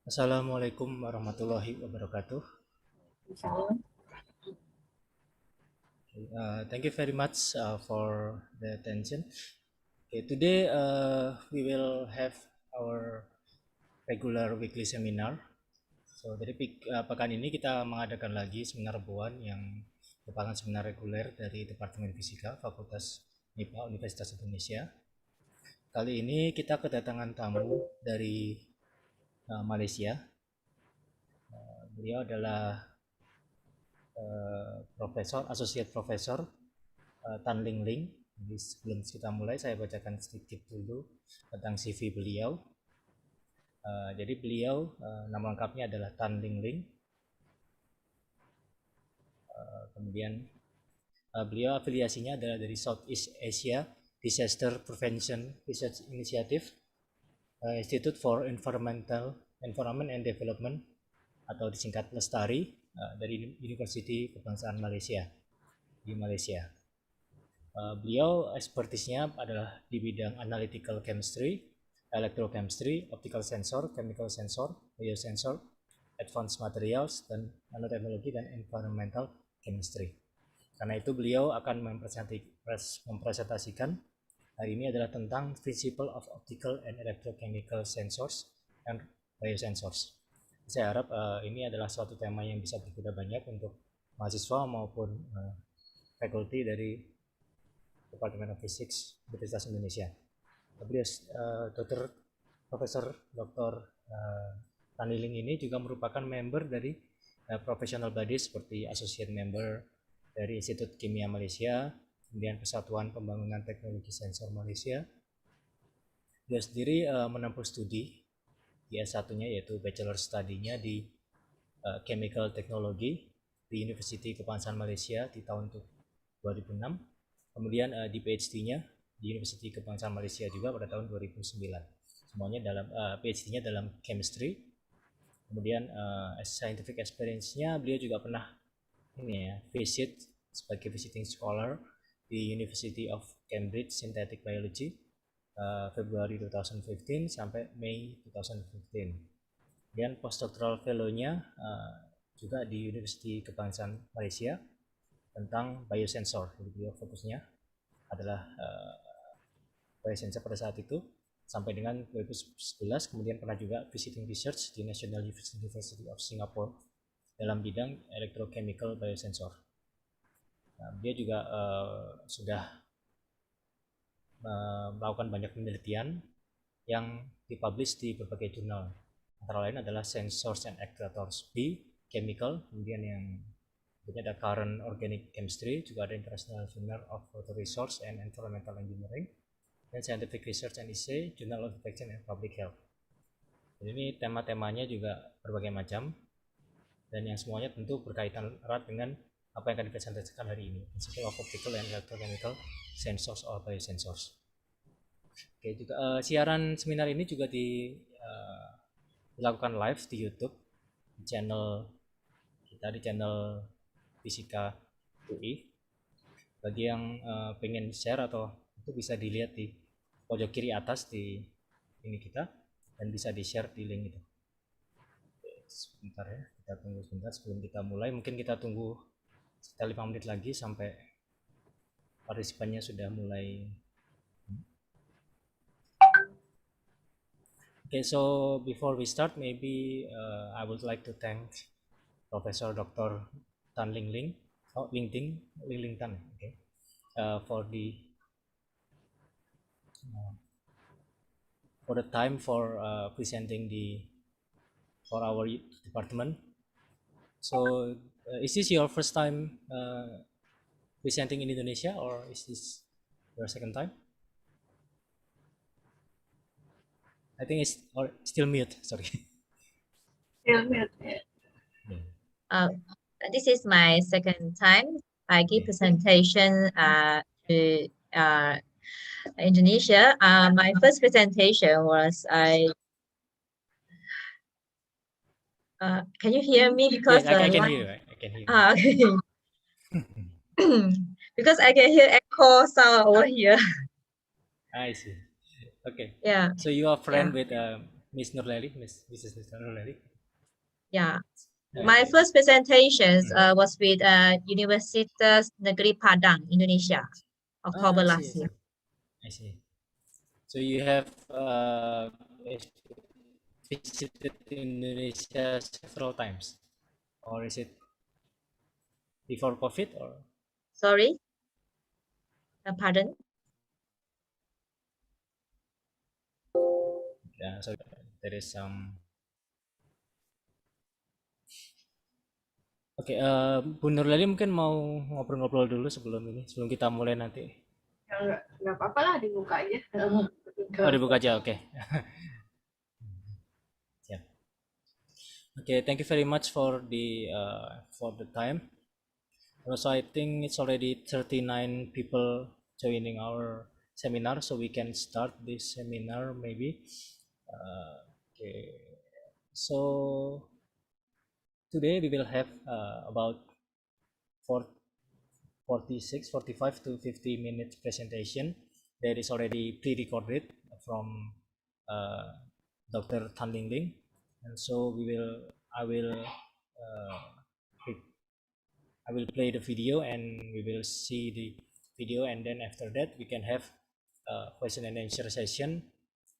Assalamualaikum warahmatullahi wabarakatuh. Thank you very much for the attention. Today we will have our regular weekly seminar. So dari pekan ini kita mengadakan lagi seminar buan yang merupakan seminar reguler dari Departemen Fisika Fakultas MIPA Universitas Indonesia. Kali ini kita kedatangan tamu dari Malaysia. Beliau adalah Associate Professor Tan Ling. Jadi sebelum kita mulai saya bacakan sedikit dulu tentang CV beliau. Jadi beliau nama lengkapnya adalah Tan Ling. Kemudian beliau afiliasinya adalah dari Southeast Asia Disaster Prevention Research Initiative, Institute for Environment and Development atau disingkat Lestari, dari University Kebangsaan Malaysia di Malaysia. Beliau ekspertisnya adalah di bidang Analytical Chemistry, Electrochemistry, Optical Sensor, Chemical Sensor, Biosensor, Advanced Materials, dan Nanoteknologi dan Environmental Chemistry. Karena itu beliau akan mempresentasikan hari ini adalah tentang Principle of Optical and Electrochemical Sensors and Biosensors. Saya harap ini adalah suatu tema yang bisa berguna banyak untuk mahasiswa maupun faculty dari Departemen of Physics Universitas Indonesia. Beliau Profesor Dr. Tan Ling ini juga merupakan member dari professional body seperti Associate Member dari Institut Kimia Malaysia, kemudian Persatuan Pembangunan Teknologi Sensor Malaysia. Dia sendiri menempuh studi di S1-nya yaitu Bachelor Study-nya di Chemical Technology di University Kebangsaan Malaysia di tahun 2006. Kemudian di PhD-nya di University Kebangsaan Malaysia juga pada tahun 2009. Semuanya dalam PhD-nya dalam chemistry. Kemudian scientific experience-nya beliau juga pernah visit sebagai visiting scholar di University of Cambridge Synthetic Biology Februari 2015 sampai Mei 2015. Dan postdoctoral fellow-nya juga di University Kebangsaan Malaysia tentang biosensor. Jadi beliau fokusnya adalah biosensor pada saat itu sampai dengan 2011. Kemudian pernah juga visiting research di National University of Singapore dalam bidang Electrochemical Biosensor. Dia juga sudah melakukan banyak penelitian yang dipublish di berbagai jurnal. Antara lain adalah Sensors and Actuators B, Chemical, kemudian yang ada Current Organic Chemistry, juga ada International Journal of Water Resource and Environmental Engineering, dan Scientific Research and Essay, Journal of Infection and Public Health. Jadi ini tema-temanya juga berbagai macam, dan yang semuanya tentu berkaitan erat dengan apa yang akan dipresentasikan hari ini, Principle of Optical and Electrochemical Sensors or Biosensors. Oke, juga siaran seminar ini juga dilakukan live di YouTube, di channel kita, di channel Fisika UI. Bagi yang pengen share atau itu bisa dilihat di pojok kiri atas di ini kita, dan bisa di share di link itu. Oke, sebentar ya, kita tunggu sebentar sebelum kita mulai. Mungkin kita tunggu sekitar 5 menit lagi sampai partisipannya sudah mulai. Okay, so before we start, maybe I would like to thank Professor Dr. Tan Ling Tan, okay, for the time for presenting for our department. So is this your first time presenting in Indonesia, or is this your second time? I think it's still mute. Sorry. Still mute. This is my second time. I give presentation to Indonesia. My first presentation was can you hear me? Because yes, I can hear you. I can hear you. Okay. Because I can hear echo sound over here. I see. Okay. Yeah. So you are friend with Miss Nurleli, Mrs. Nurleli. Yeah. My first presentations was with Universitas Negeri Padang, Indonesia, October last year. I see. So you have visited Indonesia several times, or is it before COVID or? Sorry, pardon. Yeah, so there is some. Oke, Bu Nurleli mungkin mau ngobrol-ngobrol dulu sebelum kita mulai nanti. Ya, nggak apa-apa lah, dibuka aja. Oh, dibuka aja, oke. Yeah. Okay, thank you very much for the time. Also, I think it's already 39 people joining our seminar, so we can start this seminar maybe. Okay, so today we will have about 45 to 50 minutes presentation that is already pre-recorded from Dr. Tan Ling, and so I will play the video and we will see the video, and then after that we can have a question and answer session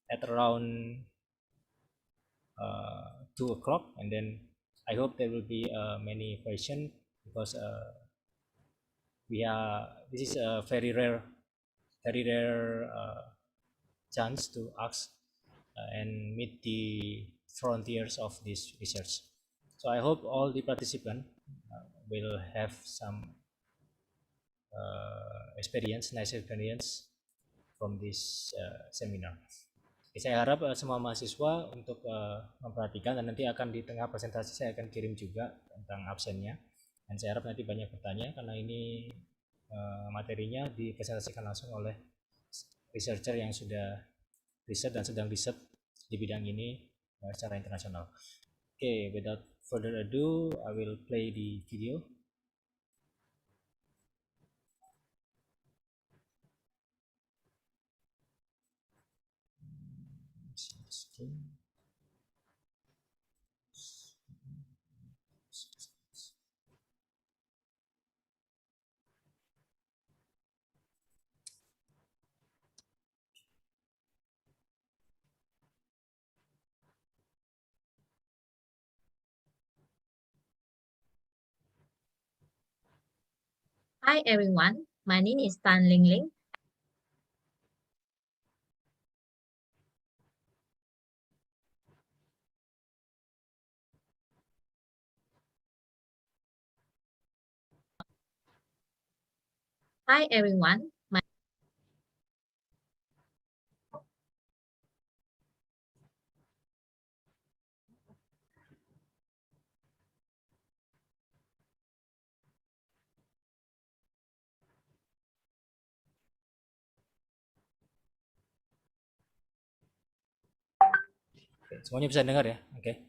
at around 2 o'clock, and then I hope there will be many questions because this is a very rare chance to ask and meet the frontiers of this research. So I hope all the participants will have some nice experience from this seminar. Saya harap semua mahasiswa untuk memperhatikan, dan nanti akan di tengah presentasi saya akan kirim juga tentang absennya, dan saya harap nanti banyak bertanya karena ini materinya dipresentasikan langsung oleh researcher yang sudah riset dan sedang riset di bidang ini secara internasional. Okay, without further ado, I will play the video. Hi everyone, my name is Tan Ling. Hi everyone. Semuanya bisa dengar ya? Oke.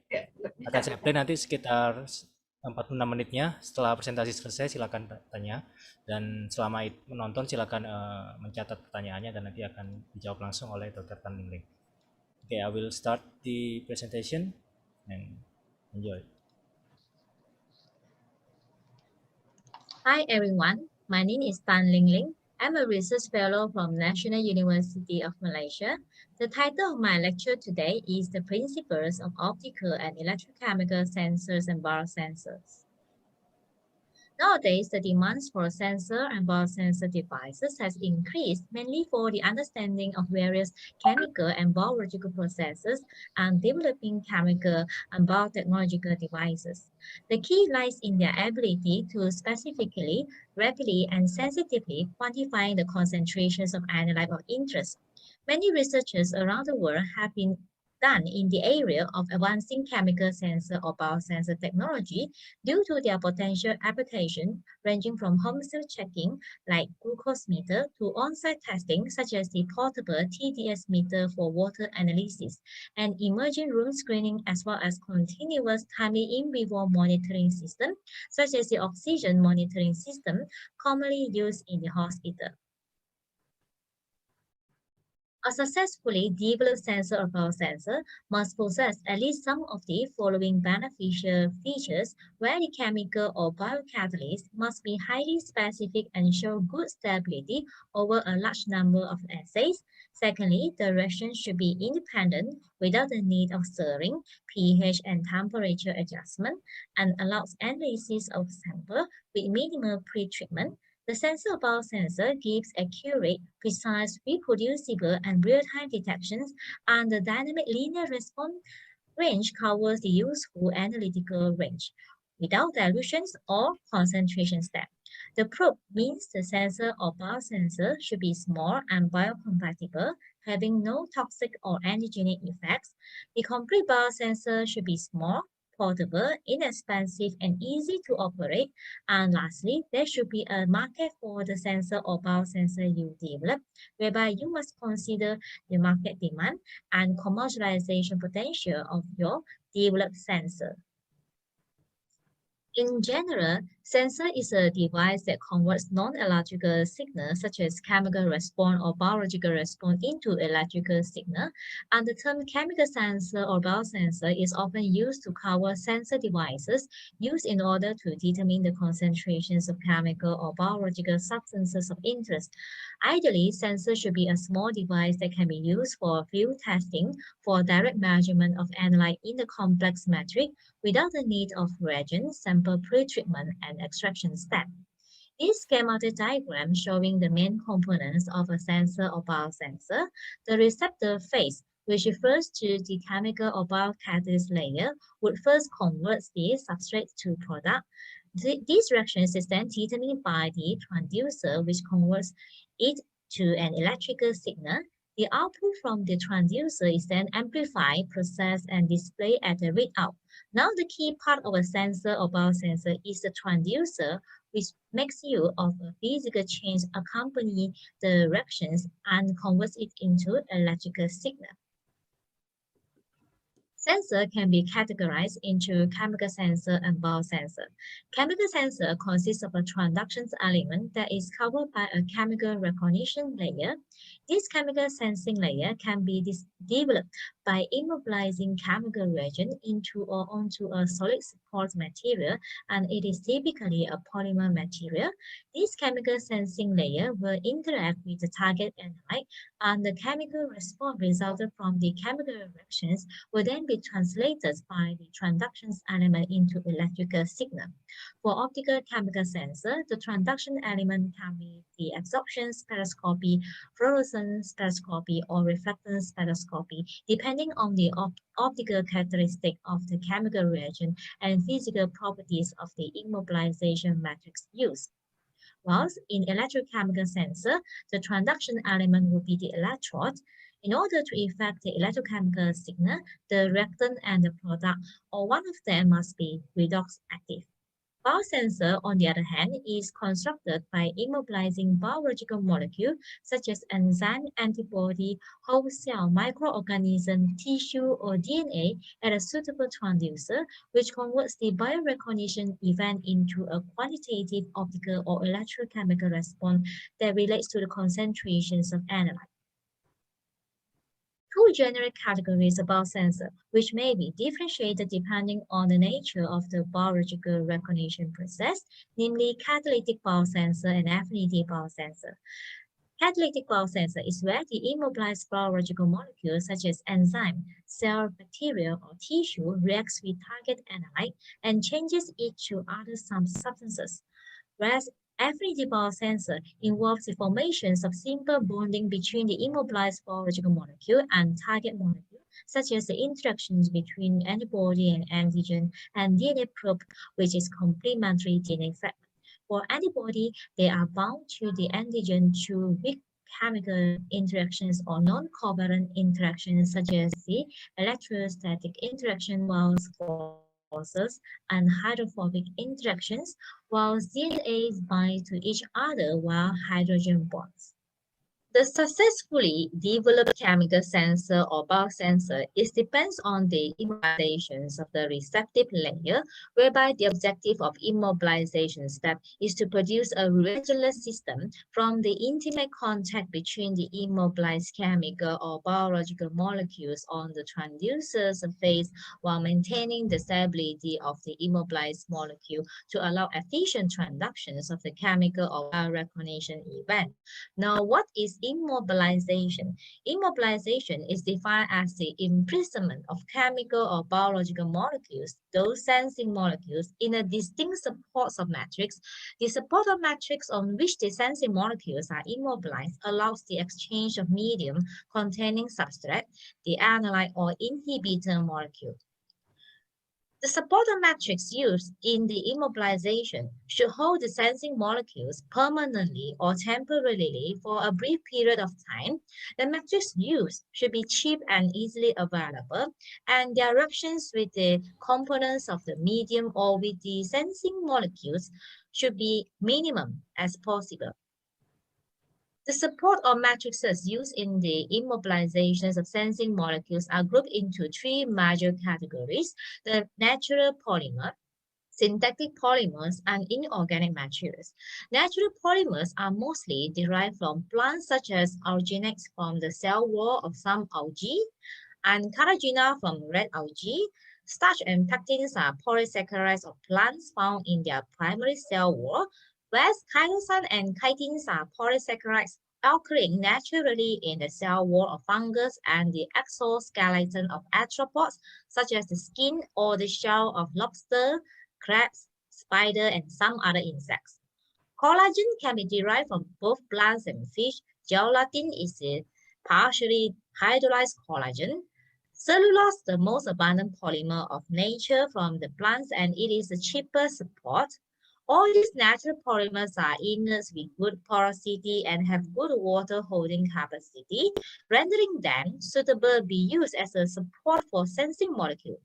Akan saya play nanti sekitar 46 menitnya. Setelah presentasi selesai silakan tanya, dan selama menonton silakan mencatat pertanyaannya dan nanti akan dijawab langsung oleh Dr. Tan Ling. Okay, I will start the presentation and enjoy. Hi everyone, my name is Tan Ling. I'm a research fellow from National University of Malaysia. The title of my lecture today is The Principles of Optical and Electrochemical Sensors and Biosensors. Nowadays, the demands for sensor and biosensor devices has increased mainly for the understanding of various chemical and biological processes and developing chemical and biotechnological devices. The key lies in their ability to specifically, rapidly, and sensitively quantify the concentrations of analyte of interest. Many researchers around the world have been done in the area of advancing chemical sensor or biosensor technology due to their potential application ranging from home self-checking like glucose meter to on-site testing such as the portable TDS meter for water analysis and emerging room screening, as well as continuous timely in vivo monitoring system such as the oxygen monitoring system commonly used in the hospital. A successfully developed sensor or biosensor must possess at least some of the following beneficial features, where the chemical or biocatalyst must be highly specific and show good stability over a large number of assays. Secondly, the reaction should be independent without the need of stirring, pH and temperature adjustment, and allows analysis of sample with minimal pretreatment. The sensor biosensor gives accurate, precise, reproducible, and real-time detections, and the dynamic linear response range covers the useful analytical range without dilutions or concentration step. The probe means the sensor or biosensor should be small and biocompatible, having no toxic or antigenic effects. The complete biosensor should be small, portable, inexpensive, and easy to operate. And lastly, there should be a market for the sensor or biosensor you develop, whereby you must consider the market demand and commercialization potential of your developed sensor. In general, sensor is a device that converts non-electrical signals such as chemical response or biological response into electrical signal. And the term chemical sensor or biosensor is often used to cover sensor devices used in order to determine the concentrations of chemical or biological substances of interest. Ideally, sensor should be a small device that can be used for field testing for direct measurement of analyte in the complex metric without the need of reagent, sample pretreatment, and extraction step. This schematic diagram showing the main components of a sensor or biosensor, the receptor phase, which refers to the chemical or biocatalyst layer, would first convert the substrate to product. This reaction is then determined by the transducer, which converts it to an electrical signal. The output from the transducer is then amplified, processed, and displayed at the readout. Now the key part of a sensor or biosensor is the transducer, which makes use of a physical change accompanying the reactions and converts it into electrical signal. Sensor can be categorized into chemical sensor and biosensor. Chemical sensor consists of a transduction element that is covered by a chemical recognition layer. This chemical sensing layer can be developed by immobilizing chemical reagent into or onto a solid support material, and it is typically a polymer material. This chemical sensing layer will interact with the target analyte, and the chemical response resulted from the chemical reactions will then be translated by the transduction element into electrical signal. For optical chemical sensor, the transduction element can be the absorption spectroscopy, fluorescence spectroscopy, or reflectance spectroscopy, depending on the optical characteristic of the chemical reagent and physical properties of the immobilization matrix used. Whilst in electrochemical sensor, the transduction element will be the electrode. In order to effect the electrochemical signal, the reactant and the product, or one of them, must be redox active. Biosensor, on the other hand, is constructed by immobilizing biological molecules such as enzyme, antibody, whole cell, microorganism, tissue, or DNA at a suitable transducer, which converts the biorecognition event into a quantitative optical or electrochemical response that relates to the concentrations of analyte. Two general categories of biosensor, which may be differentiated depending on the nature of the biological recognition process, namely catalytic biosensor and affinity biosensor. Catalytic biosensor is where the immobilized biological molecules such as enzyme, cell, bacteria, or tissue reacts with target analyte and changes it to other substances. Whereas affinity biosensor involves the formations of simple bonding between the immobilized biological molecule and target molecule, such as the interactions between antibody and antigen, and DNA probe, which is complementary DNA fragment. For antibody, they are bound to the antigen through weak chemical interactions or non-covalent interactions, such as the electrostatic interaction, whilst forces and hydrophobic interactions, while DNAs bind to each other via hydrogen bonds. The successfully developed chemical sensor or biosensor depends on the immobilizations of the receptive layer, whereby the objective of immobilization step is to produce a regenerative system from the intimate contact between the immobilized chemical or biological molecules on the transducer surface while maintaining the stability of the immobilized molecule to allow efficient transductions of the chemical or biorecognition event. Now, what is immobilization? Immobilization is defined as the imprisonment of chemical or biological molecules, those sensing molecules, in a distinct support of matrix. The support of matrix on which the sensing molecules are immobilized allows the exchange of medium containing substrate, the analyte or inhibitor molecule. The supporter matrix used in the immobilization should hold the sensing molecules permanently or temporarily for a brief period of time. The matrix used should be cheap and easily available, and the reactions with the components of the medium or with the sensing molecules should be minimum as possible. The support or matrices used in the immobilizations of sensing molecules are grouped into three major categories: the natural polymer, synthetic polymers, and inorganic materials. Natural polymers are mostly derived from plants such as alginates from the cell wall of some algae, and carrageenan from red algae. Starch and pectins are polysaccharides of plants found in their primary cell wall, whereas chitosan and chitins are polysaccharides occurring naturally in the cell wall of fungus and the exoskeleton of arthropods, such as the skin or the shell of lobster, crabs, spider, and some other insects. Collagen can be derived from both plants and fish. Gelatin is a partially hydrolyzed collagen. Cellulose, the most abundant polymer of nature from the plants, and it is the cheapest support. All these natural polymers are inert with good porosity and have good water holding capacity, rendering them suitable to be used as a support for sensing molecules.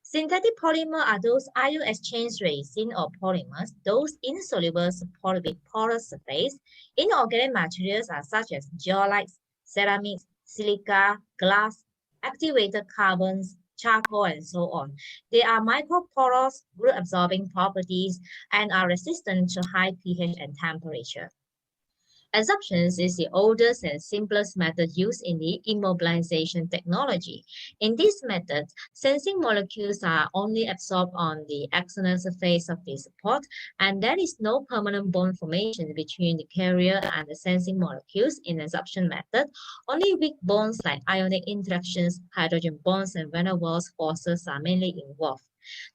Synthetic polymers are those ion exchange resin or polymers, those insoluble support with porous surface. Inorganic materials are such as zeolites, ceramics, silica, glass, activated carbons, charcoal, and so on. They are microporous, group-absorbing properties, and are resistant to high pH and temperature. Adsorption is the oldest and simplest method used in the immobilization technology. In this method, sensing molecules are only absorbed on the external surface of the support, and there is no permanent bond formation between the carrier and the sensing molecules in adsorption method. Only weak bonds like ionic interactions, hydrogen bonds, and van der Waals forces are mainly involved.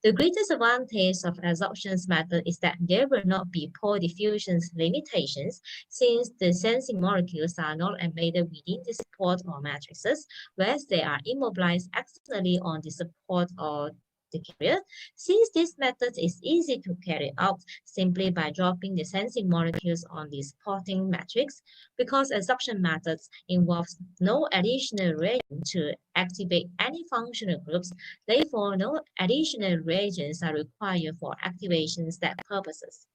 The greatest advantage of adsorption method is that there will not be pore diffusion limitations, since the sensing molecules are not embedded within the support or matrices, whereas they are immobilized externally on the support or the carrier. Since this method is easy to carry out simply by dropping the sensing molecules on the supporting matrix, because adsorption methods involves no additional reagent to activate any functional groups, therefore no additional reagents are required for activation step purposes.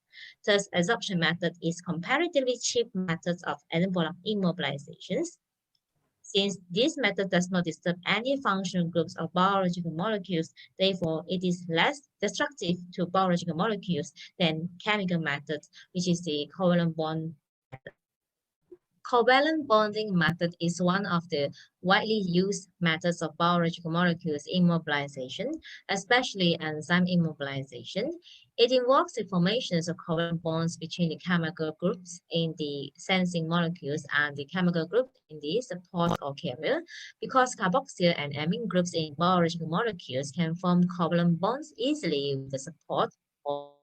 Thus, adsorption method is comparatively cheap methods of immobilizations. Since this method does not disturb any functional groups of biological molecules, therefore it is less destructive to biological molecules than chemical methods, which is the covalent bond method. Covalent bonding method is one of the widely used methods of biological molecules immobilization, especially enzyme immobilization. It involves the formation of covalent bonds between the chemical groups in the sensing molecules and the chemical group in the support or carrier, because carboxyl and amine groups in biological molecules can form covalent bonds easily with the support or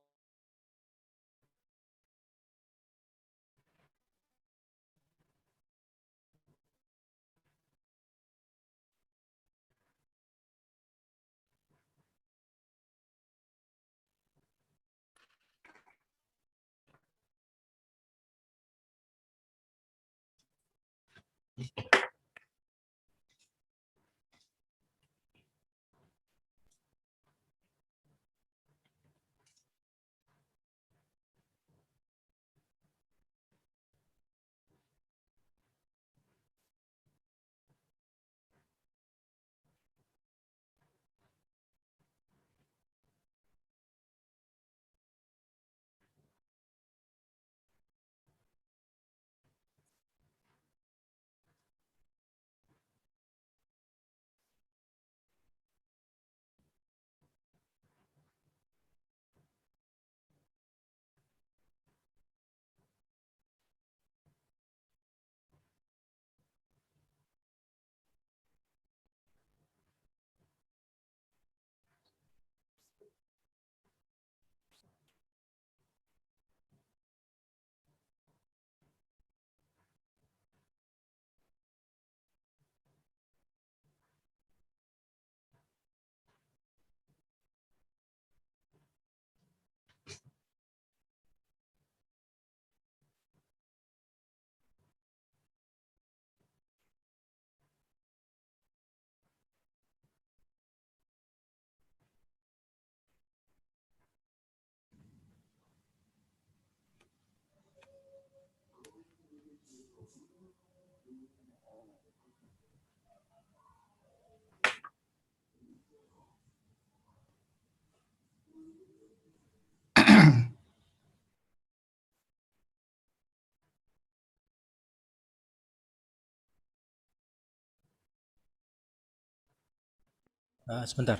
Sebentar.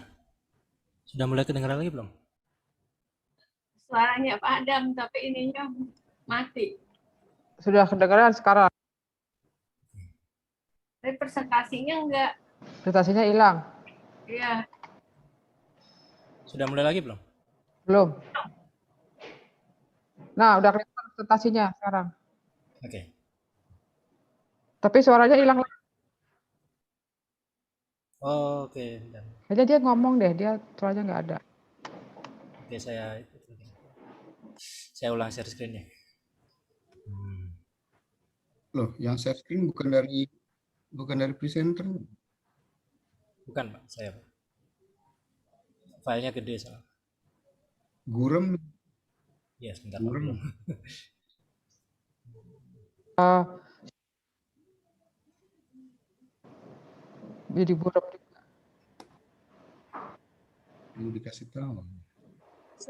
Sudah mulai kedengaran lagi belum? Suaranya Pak Adam, tapi ininya mati. Sudah kedengaran sekarang. Tapi presentasinya enggak. Presentasinya hilang. Iya. Sudah mulai lagi belum? Belum. Nah, udah kelihatan presentasinya sekarang. Oke. Tapi suaranya hilang. Oke. Kayaknya dia ngomong deh, dia suaranya nggak ada. Oke, saya ulang share screen-nya. Loh, yang share screen bukan dari presenter. Bukan, Pak, saya, Pak. Filenya gede soalnya. Gurem. Ya, sebentar. Gurem. Jadi buruk. Perlu dikasih tahu.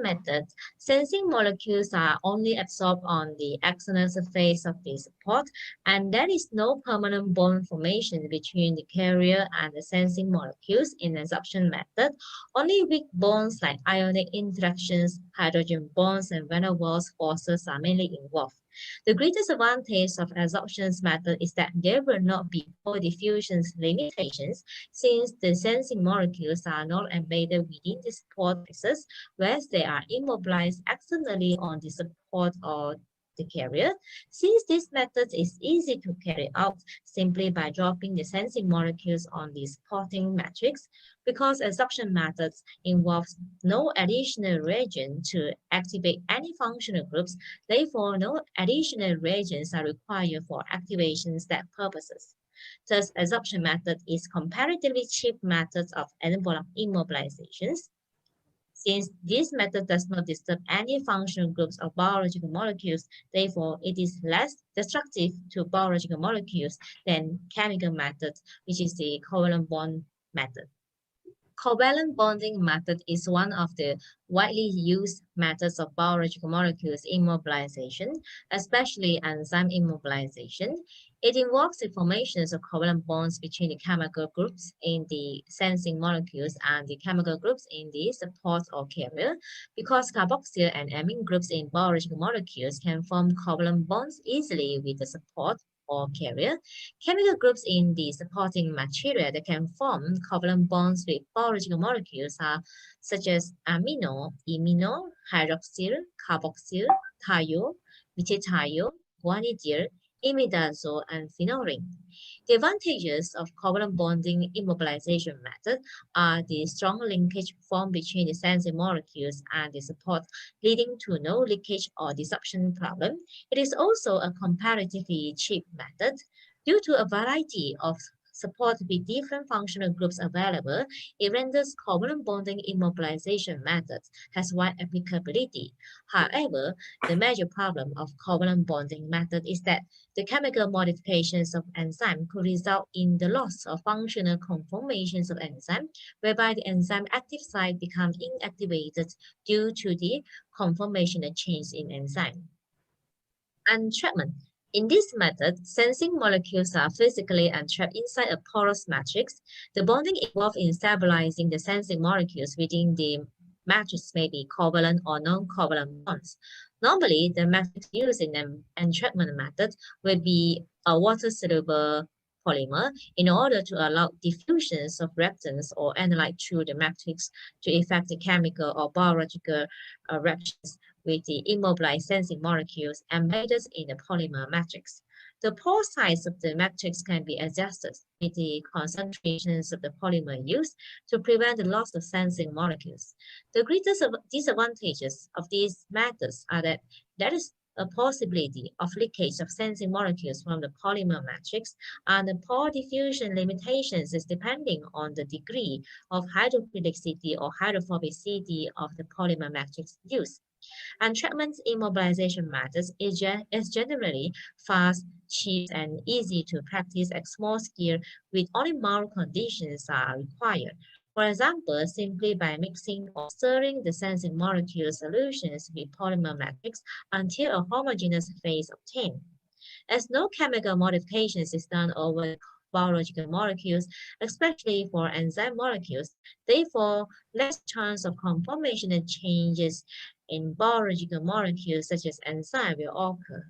Method, sensing molecules are only absorbed on the external surface of the support, and there is no permanent bond formation between the carrier and the sensing molecules in adsorption method. Only weak bonds like ionic interactions, hydrogen bonds, and van der Waals forces are mainly involved. The greatest advantage of adsorption method is that there will not be diffusion limitations, since the sensing molecules are not embedded within the support pieces, whereas they are immobilized externally on the support or the carrier. Since this method is easy to carry out simply by dropping the sensing molecules on the supporting matrix, because adsorption methods involves no additional reagent to activate any functional groups, therefore no additional reagents are required for activation step purposes. Thus, adsorption method is comparatively cheap methods of immobilizations. Since this method does not disturb any functional groups of biological molecules, therefore it is less destructive to biological molecules than chemical methods, which is the covalent bond method. Covalent bonding method is one of the widely used methods of biological molecules immobilization, especially enzyme immobilization. It involves the formation of covalent bonds between the chemical groups in the sensing molecules and the chemical groups in the support or carrier. Because carboxyl and amine groups in biological molecules can form covalent bonds easily with the support or carrier, chemical groups in the supporting material that can form covalent bonds with biological molecules are such as amino, imino, hydroxyl, carboxyl, thiol, methyl, guanylyl, imidazole, and phenolring. The advantages of covalent bonding immobilization method are the strong linkage formed between the sensing molecules and the support, leading to no leakage or disruption problem. It is also a comparatively cheap method. Due to a variety of support with different functional groups available, it renders covalent bonding immobilization methods has wide applicability. However, the major problem of covalent bonding method is that the chemical modifications of enzyme could result in the loss of functional conformations of enzyme, whereby the enzyme active site becomes inactivated due to the conformational change in enzyme. Entrapment. In this method, sensing molecules are physically entrapped inside a porous matrix. The bonding involved in stabilizing the sensing molecules within the matrix may be covalent or non-covalent bonds. Normally, the matrix used in an entrapment method will be a water-soluble polymer in order to allow diffusions of reactants or analyte through the matrix to effect the chemical or biological reactions with the immobilized sensing molecules embedded in the polymer matrix. The pore size of the matrix can be adjusted with the concentrations of the polymer used to prevent the loss of sensing molecules. The greatest disadvantages of these methods are that there is a possibility of leakage of sensing molecules from the polymer matrix, and the pore diffusion limitations is depending on the degree of hydrophilicity or hydrophobicity of the polymer matrix used. Entrapment immobilization methods is generally fast, cheap, and easy to practice at small scale with only mild conditions are required. For example, simply by mixing or stirring the sensing molecule solutions with polymer matrix until a homogeneous phase obtained. As no chemical modifications is done over biological molecules, especially for enzyme molecules. Therefore, less chance of conformation and changes in biological molecules such as enzyme will occur.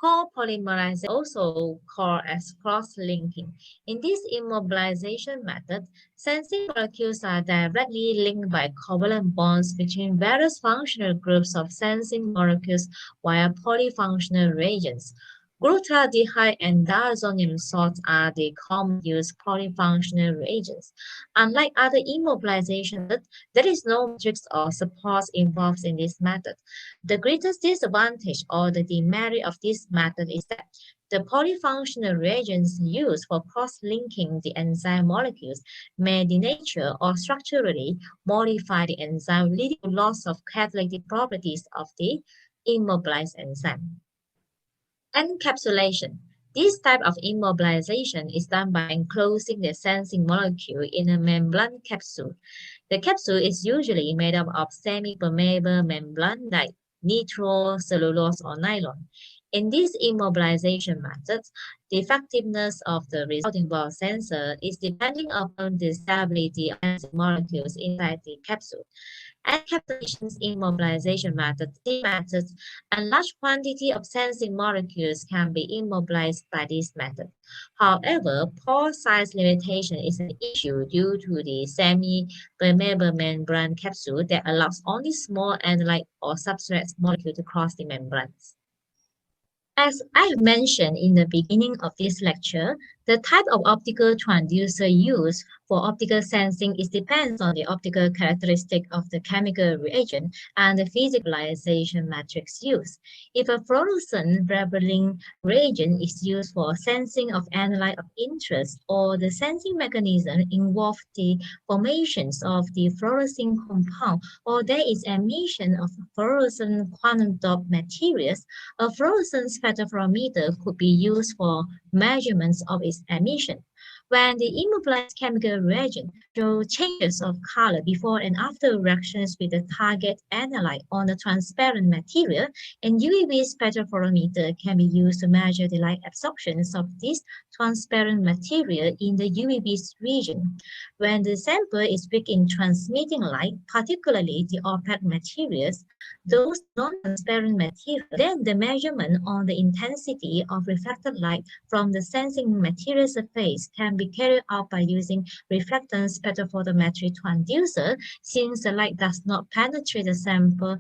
Copolymerization, also called as cross-linking. In this immobilization method, sensing molecules are directly linked by covalent bonds between various functional groups of sensing molecules via polyfunctional reagents. Glutaraldehyde and diazonium salts are the common used polyfunctional reagents. Unlike other immobilization methods, there is no matrix or support involved in this method. The greatest disadvantage or the demerit of this method is that the polyfunctional reagents used for cross-linking the enzyme molecules may denature or structurally modify the enzyme, leading to loss of catalytic properties of the immobilized enzyme. Encapsulation. This type of immobilization is done by enclosing the sensing molecule in a membrane capsule. The capsule is usually made up of semi-permeable membrane like nitrocellulose or nylon. In these immobilization methods, the effectiveness of the resulting biosensor is depending upon the stability of the molecules inside the capsule. Encapsulation's immobilization methods, and large quantity of sensing molecules can be immobilized by this method. However, pore size limitation is an issue due to the semi-permeable membrane capsule that allows only small analyte or substrate molecule to cross the membranes. As I mentioned in the beginning of this lecture, the type of optical transducer used for optical sensing depends on the optical characteristic of the chemical reagent and the physicalization matrix used. If a fluorescent labeling reagent is used for sensing of analyte of interest, or the sensing mechanism involves the formations of the fluorescing compound, or there is emission of fluorescent quantum dot materials, a fluorescent spectrophotometer could be used for measurements of its emission. When the immobilized chemical reagent shows changes of color before and after reactions with the target analyte on the transparent material, an UV spectrophotometer can be used to measure the light absorptions of this transparent material in the UV region. When the sample is weak in transmitting light, particularly the opaque materials, those non-transparent materials, then the measurement on the intensity of reflected light from the sensing material surface can be carried out by using reflectance spectrophotometric transducer. Since the light does not penetrate the sample,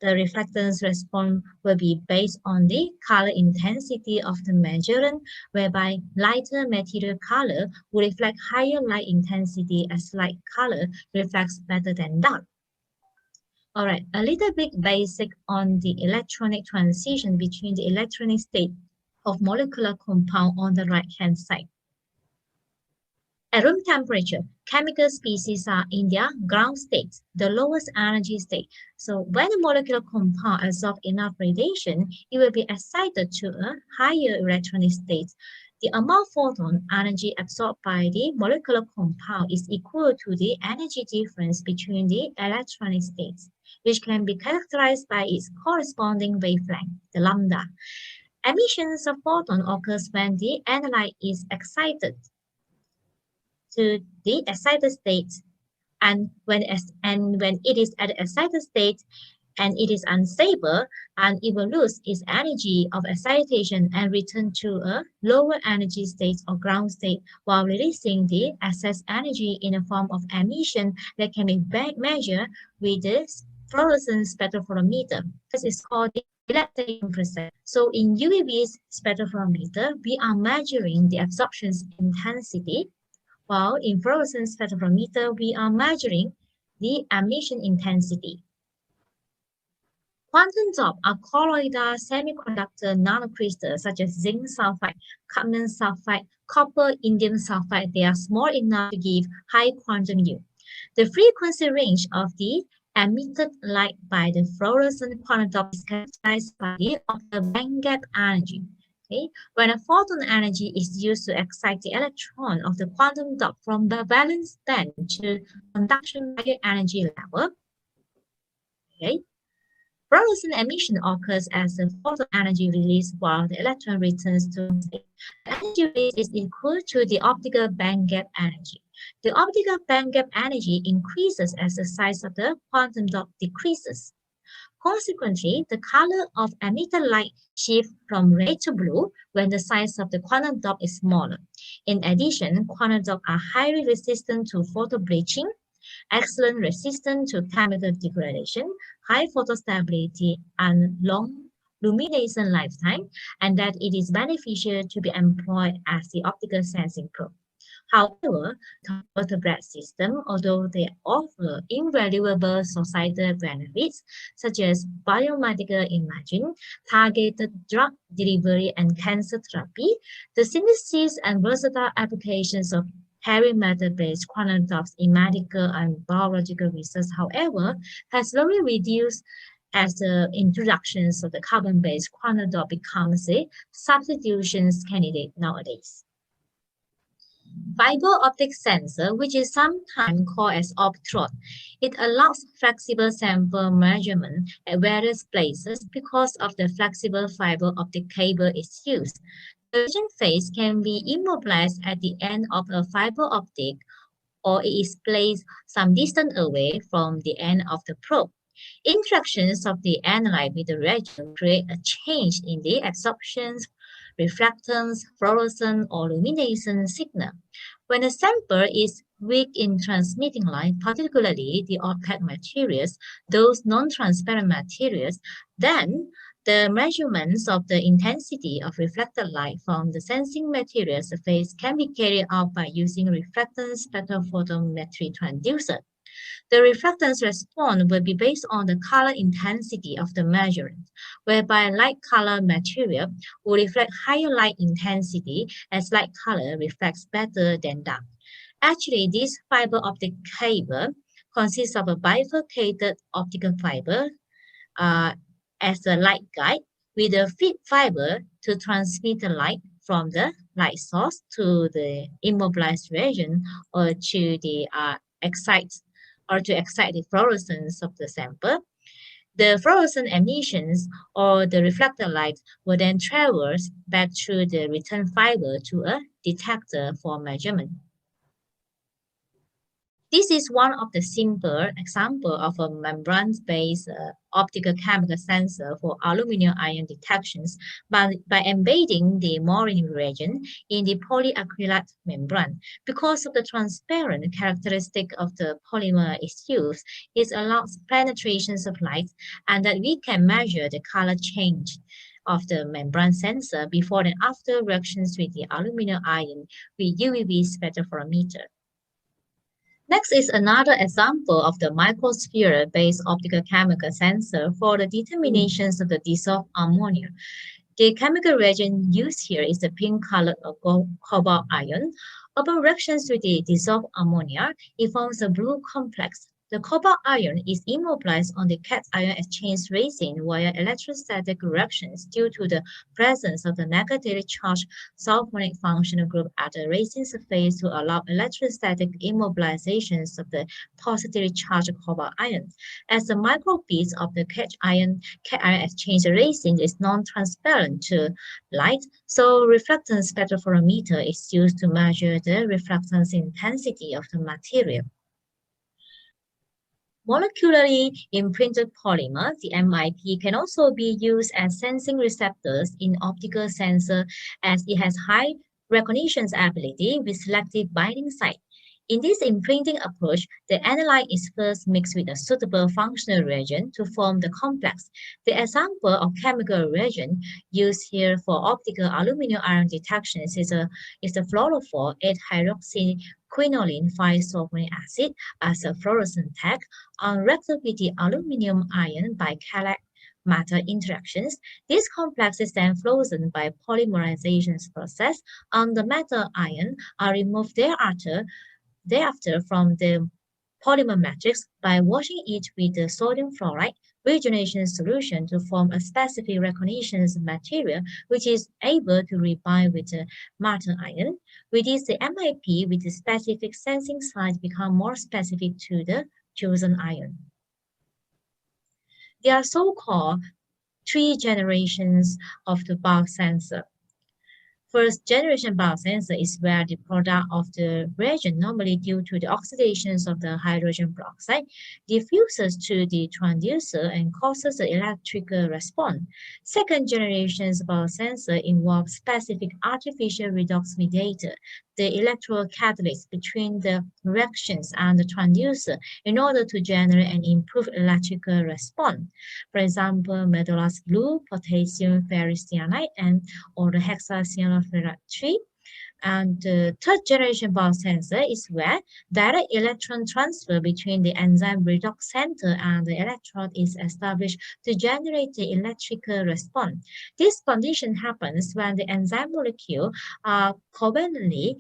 the reflectance response will be based on the color intensity of the measurement, whereby lighter material color will reflect higher light intensity as light color reflects better than dark. All right, a little bit basic on the electronic transition between the electronic state of molecular compound on the right-hand side. At room temperature, chemical species are in their ground state, the lowest energy state. So when a molecular compound absorbs enough radiation, it will be excited to a higher electronic state. The amount of photon energy absorbed by the molecular compound is equal to the energy difference between the electronic states, which can be characterized by its corresponding wavelength, the lambda. Emissions of photon occurs when the analyte is excited to the excited state, and when it is at the excited state and it is unstable, and it will lose its energy of excitation and return to a lower energy state or ground state while releasing the excess energy in the form of emission that can be measured with the fluorescent spectrophotometer. This is called the electrochemical process. So in UV spectrophotometer, we are measuring the absorption intensity, while in fluorescent spectrophotometer, we are measuring the emission intensity. Quantum dots are colloidal semiconductor nanocrystals such as zinc sulfide, cadmium sulfide, copper indium sulfide. They are small enough to give high quantum yield. The frequency range of the emitted light by the fluorescent quantum dot is characterized by the band-gap energy. Okay. When a photon energy is used to excite the electron of the quantum dot from the valence band to conduction higher energy level, okay, Fluorescent emission occurs as the photon energy release while the electron returns to state. The energy release is equal to the optical band gap energy. The optical band gap energy increases as the size of the quantum dot decreases. Consequently, the color of emitted light shifts from red to blue when the size of the quantum dot is smaller. In addition, quantum dots are highly resistant to photobleaching, excellent resistant to chemical degradation, high photostability, and long lumination lifetime, and that it is beneficial to be employed as the optical sensing probe. However, the vertebrate system, although they offer invaluable societal benefits such as biomedical imaging, targeted drug delivery, and cancer therapy, the synthesis and versatile applications of heavy metal-based quantum dots in medical and biological research, however, has slowly reduced as the introductions of the carbon-based quantum dot becomes a substitution candidate nowadays. Fiber optic sensor, which is sometimes called as OPTIC, it allows flexible sample measurement at various places because of the flexible fiber optic cable is used. The vision phase can be immobilized at the end of a fiber optic, or it is placed some distance away from the end of the probe. Interactions of the analyte with the reagent create a change in the adsorption, reflectance, fluorescence, or illumination signal. When the sample is weak in transmitting light, particularly the opaque materials, those non-transparent materials, then the measurements of the intensity of reflected light from the sensing material surface can be carried out by using reflectance spectrophotometry transducer. The reflectance response will be based on the color intensity of the measurement, whereby light color material will reflect higher light intensity as light color reflects better than dark. Actually, this fiber optic cable consists of a bifurcated optical fiber as a light guide with a feed fiber to transmit the light from the light source to the immobilized region or to the excite the fluorescence of the sample. The fluorescent emissions or the reflected light will then traverse back through the return fiber to a detector for measurement. This is one of the simple examples of a membrane-based optical chemical sensor for aluminum ion detections by embedding the Morin reagent in the polyacrylate membrane. Because of the transparent characteristic of the polymer is used, it allows penetrations of light and that we can measure the color change of the membrane sensor before and after reactions with the aluminum ion with UV spectrophotometer. Next is another example of the microsphere-based optical chemical sensor for the determinations of the dissolved ammonia. The chemical reagent used here is the pink-colored cobalt ion. Upon reactions with the dissolved ammonia, it forms a blue complex. The cobalt ion is immobilized on the cation exchange resin via electrostatic reactions due to the presence of the negatively charged sulfonic functional group at the resin surface to allow electrostatic immobilizations of the positively charged cobalt ion. As the microbeads of the cation exchange resin is non-transparent to light, so reflectance spectrophotometer is used to measure the reflectance intensity of the material. Molecularly imprinted polymer, the MIP, can also be used as sensing receptors in optical sensor as it has high recognition ability with selective binding site. In this imprinting approach, the analyte is first mixed with a suitable functional reagent to form the complex. The example of chemical reagent used here for optical aluminum ion detections is the fluorophore 8-hydroxyquinoline 5-sulfonic acid as a fluorescent tag on reacted with the aluminum ion by Calais matter interactions. These complexes then frozen by polymerization process on the metal ion are removed thereafter from the polymer matrix by washing it with the sodium fluoride regeneration solution to form a specific recognition material which is able to rebind with the metal ion. With this, the MIP with the specific sensing site become more specific to the chosen ion. There are so-called 3 generations of the biosensor. First generation biosensor is where the product of the reagent, normally due to the oxidations of the hydrogen peroxide, diffuses to the transducer and causes the electrical response. Second generation biosensor involves specific artificial redox mediator, the electrocatalyst between the reactions and the transducer in order to generate and improve electrical response. For example, medullas blue, potassium ferricyanide, or the hexacyanophyllite. And the third generation biosensor is where direct electron transfer between the enzyme redox center and the electrode is established to generate the electrical response. This condition happens when the enzyme molecule are covalently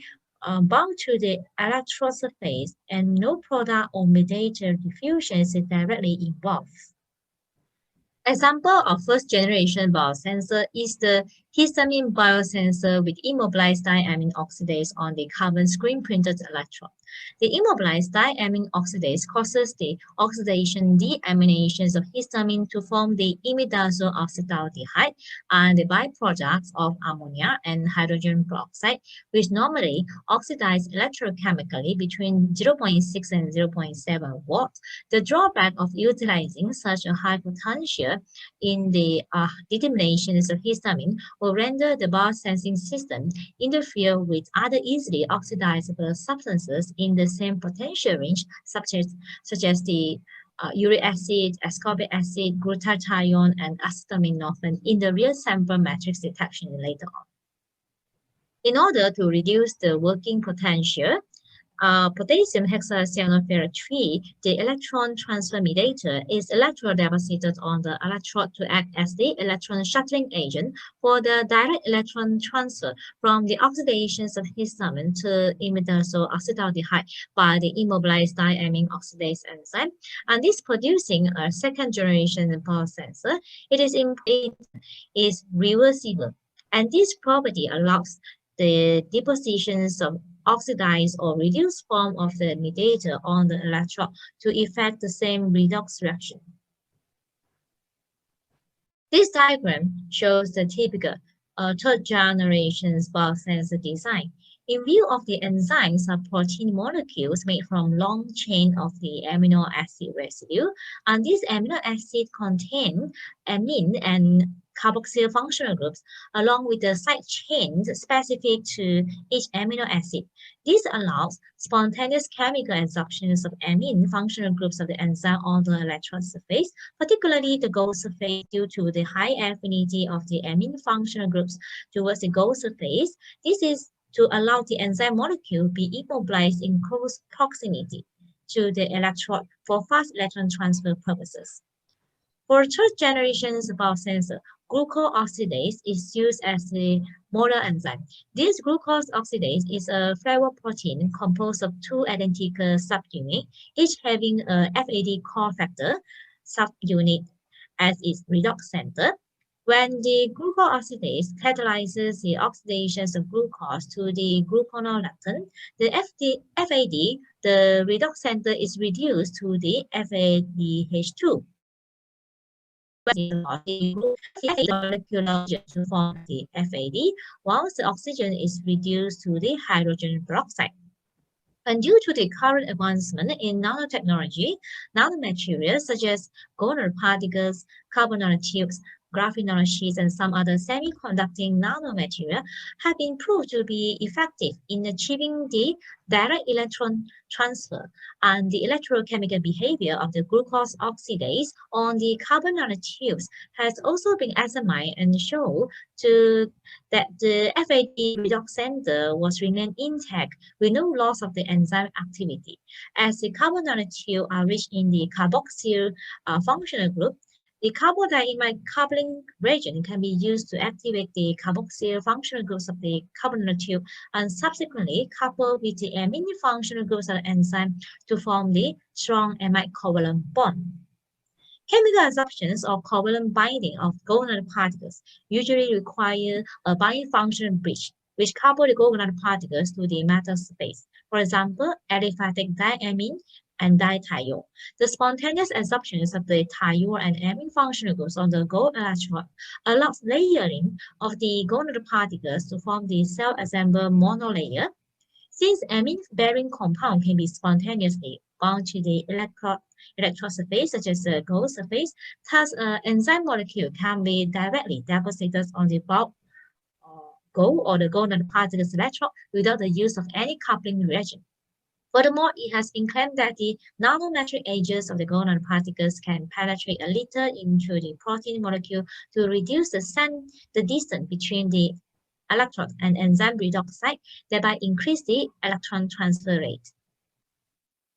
bound to the electrode surface and no product or mediator diffusion is directly involved. Example of first generation biosensor is the histamine biosensor with immobilized diamine oxidase on the carbon screen printed electrode. The immobilized diamine oxidase causes the oxidation deaminations of histamine to form the imidazole acetaldehyde and the byproducts of ammonia and hydrogen peroxide, which normally oxidize electrochemically between 0.6 and 0.7 watts. The drawback of utilizing such a high potential in the determinations of histamine will render the biosensing system interfere with other easily oxidizable substances in the same potential range, such as the uric acid, ascorbic acid, glutathione, and acetaminophen in the real sample matrix detection later on. In order to reduce the working potential, potassium hexacyanophyllite, the electron transfer mediator, is electrodeposited on the electrode to act as the electron shuttling agent for the direct electron transfer from the oxidations of histamine to imidazole acetaldehyde by the immobilized diamine oxidase enzyme, and this producing a second generation biosensor. It is reversible, and this property allows the depositions of oxidized or reduced form of the mediator on the electrode to effect the same redox reaction. This diagram shows the typical third generation biosensor design. In view of the enzymes are protein molecules made from long chain of the amino acid residue, and these amino acids contain amine and carboxyl functional groups along with the side chains specific to each amino acid. This allows spontaneous chemical adsorptions of amine functional groups of the enzyme on the electron surface, particularly the gold surface due to the high affinity of the amine functional groups towards the gold surface. This is to allow the enzyme molecule be immobilized in close proximity to the electrode for fast electron transfer purposes. For third generation biosensor, glucose oxidase is used as the model enzyme. This glucose oxidase is a flavor protein composed of 2 identical subunits, each having a FAD core factor subunit as its redox center. When the glucose oxidase catalyzes the oxidations of glucose to the gluconolactone, the FAD, the redox center, is reduced to the FADH2. The molecular to form the FAD, whilst the oxygen is reduced to the hydrogen peroxide. And due to the current advancement in nanotechnology, nanomaterials such as gold nanoparticles, carbon nanotubes, graphene nanosheets, and some other semiconducting nanomaterial have been proved to be effective in achieving the direct electron transfer, and the electrochemical behavior of the glucose oxidase on the carbon nanotubes has also been examined and shown that the FAD redox center was remained intact with no loss of the enzyme activity. As the carbon nanotubes are rich in the carboxyl functional group, the carbodiimide coupling reagent can be used to activate the carboxyl functional groups of the carbon nanotube and subsequently couple with the amine functional groups of the enzyme to form the strong amide covalent bond. Chemical adsorptions or covalent binding of gold nanoparticles usually require a binding function bridge, which couple the gold nanoparticles to the metal space. For example, aliphatic diamine and dithiol. The spontaneous adsorptions of the thiol and amine functional groups on the gold electrode allows layering of the gonadal particles to form the self-assembled monolayer. Since amine-bearing compound can be spontaneously bound to the electrode surface, such as the gold surface, thus an enzyme molecule can be directly deposited on the bulk gold or the gonadal particles electrode without the use of any coupling reagent. Furthermore, it has been claimed that the nanometric edges of the gonadal particles can penetrate a little into the protein molecule to reduce the distance between the electrode and enzyme redox site, thereby increase the electron transfer rate.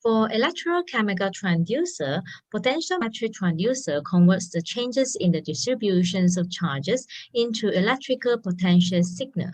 For electrochemical transducer, potentiometric transducer converts the changes in the distributions of charges into electrical potential signal.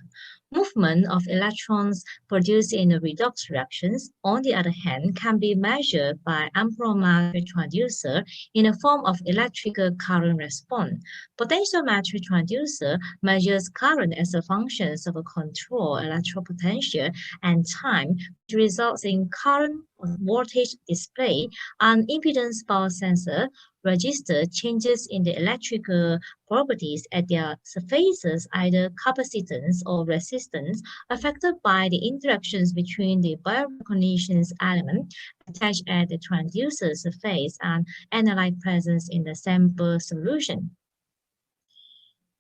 Movement of electrons produced in the redox reactions, on the other hand, can be measured by amperometric transducer in the form of electrical current response. Potentiometric transducer measures current as a function of a control electropotential and time, which results in current voltage display. An impedance biosensor register changes in the electrical properties at their surfaces, either capacitance or resistance, affected by the interactions between the biorecognition element attached at the transducer surface and analyte presence in the sample solution.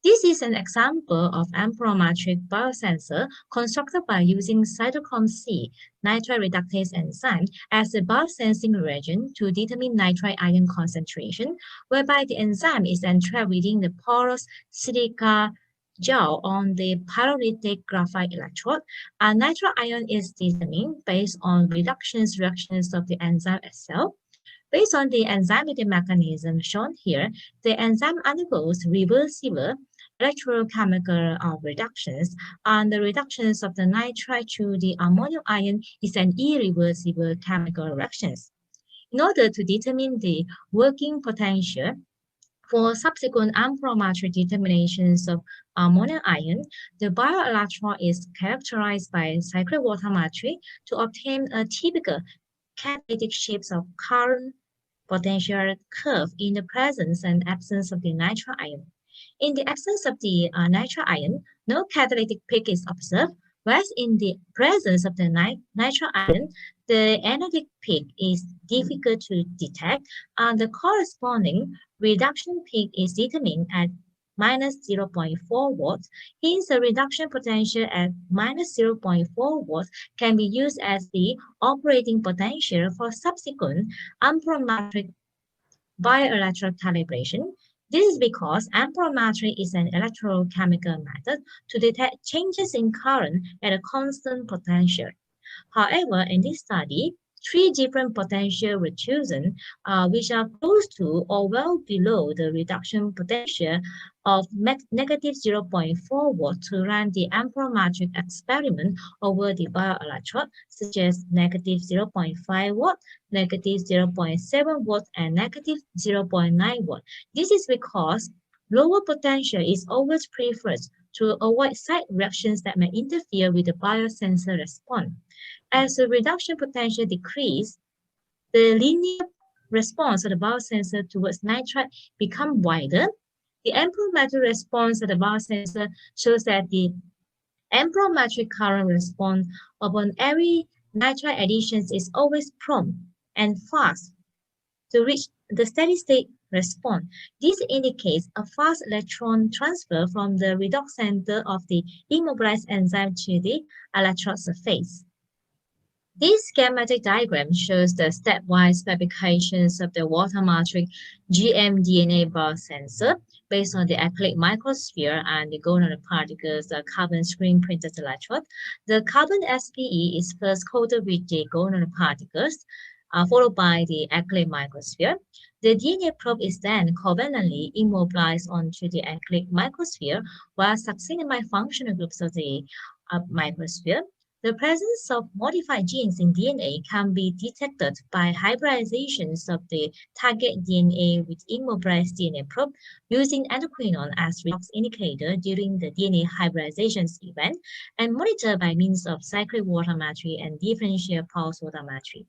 This is an example of Amperometric Biosensor constructed by using cytochrome C, nitrite reductase enzyme, as the biosensing reagent to determine nitrite ion concentration, whereby the enzyme is entrapped within the porous silica gel on the pyrolytic graphite electrode. A nitrite ion is determined based on reductions reactions of the enzyme itself. Based on the enzymatic mechanism shown here, the enzyme undergoes reversible electrochemical reductions, and the reductions of the nitrite to the ammonium ion is an irreversible chemical reaction. In order to determine the working potential, for subsequent amperometric determinations of ammonium ion, the bioelectrode is characterized by cyclic voltammetry to obtain a typical catalytic shapes of current potential curve in the presence and absence of the nitrite ion. In the absence of the nitrite ion, no catalytic peak is observed, whereas in the presence of the nitrite ion, the analytic peak is difficult to detect, and the corresponding reduction peak is determined at minus 0.4 volts. Hence, the reduction potential at minus 0.4 volts can be used as the operating potential for subsequent amperometric bioelectrode calibration. This is because amperometry is an electrochemical method to detect changes in current at a constant potential. However, in this study, 3 different potentials were chosen, which are close to or well below the reduction potential of negative 0.4 volt to run the amperometric experiment over the bioelectrode, such as negative 0.5 volt, negative 0.7 volt, and negative 0.9 volt. This is because lower potential is always preferred to avoid side reactions that may interfere with the biosensor response. As the reduction potential decreases, the linear response of the biosensor towards nitrite becomes wider. The amperometric response of the biosensor shows that the amperometric current response upon every nitrite addition is always prompt and fast to reach the steady state response. This indicates a fast electron transfer from the redox center of the immobilized enzyme to the electrode surface. This schematic diagram shows the stepwise fabrications of the Voltammetric gmDNA biosensor based on the acrylic microsphere and the gonadal particles, the carbon screen printed electrode. The carbon SPE is first coated with the gonadal particles, followed by the acrylic microsphere. The DNA probe is then covalently immobilized onto the acrylic microsphere while succinimide functional groups of the microsphere. The presence of modified genes in DNA can be detected by hybridizations of the target DNA with immobilized DNA probe using endoquinone as redox indicator during the DNA hybridization event and monitored by means of cyclic voltammetry and differential pulse voltammetry.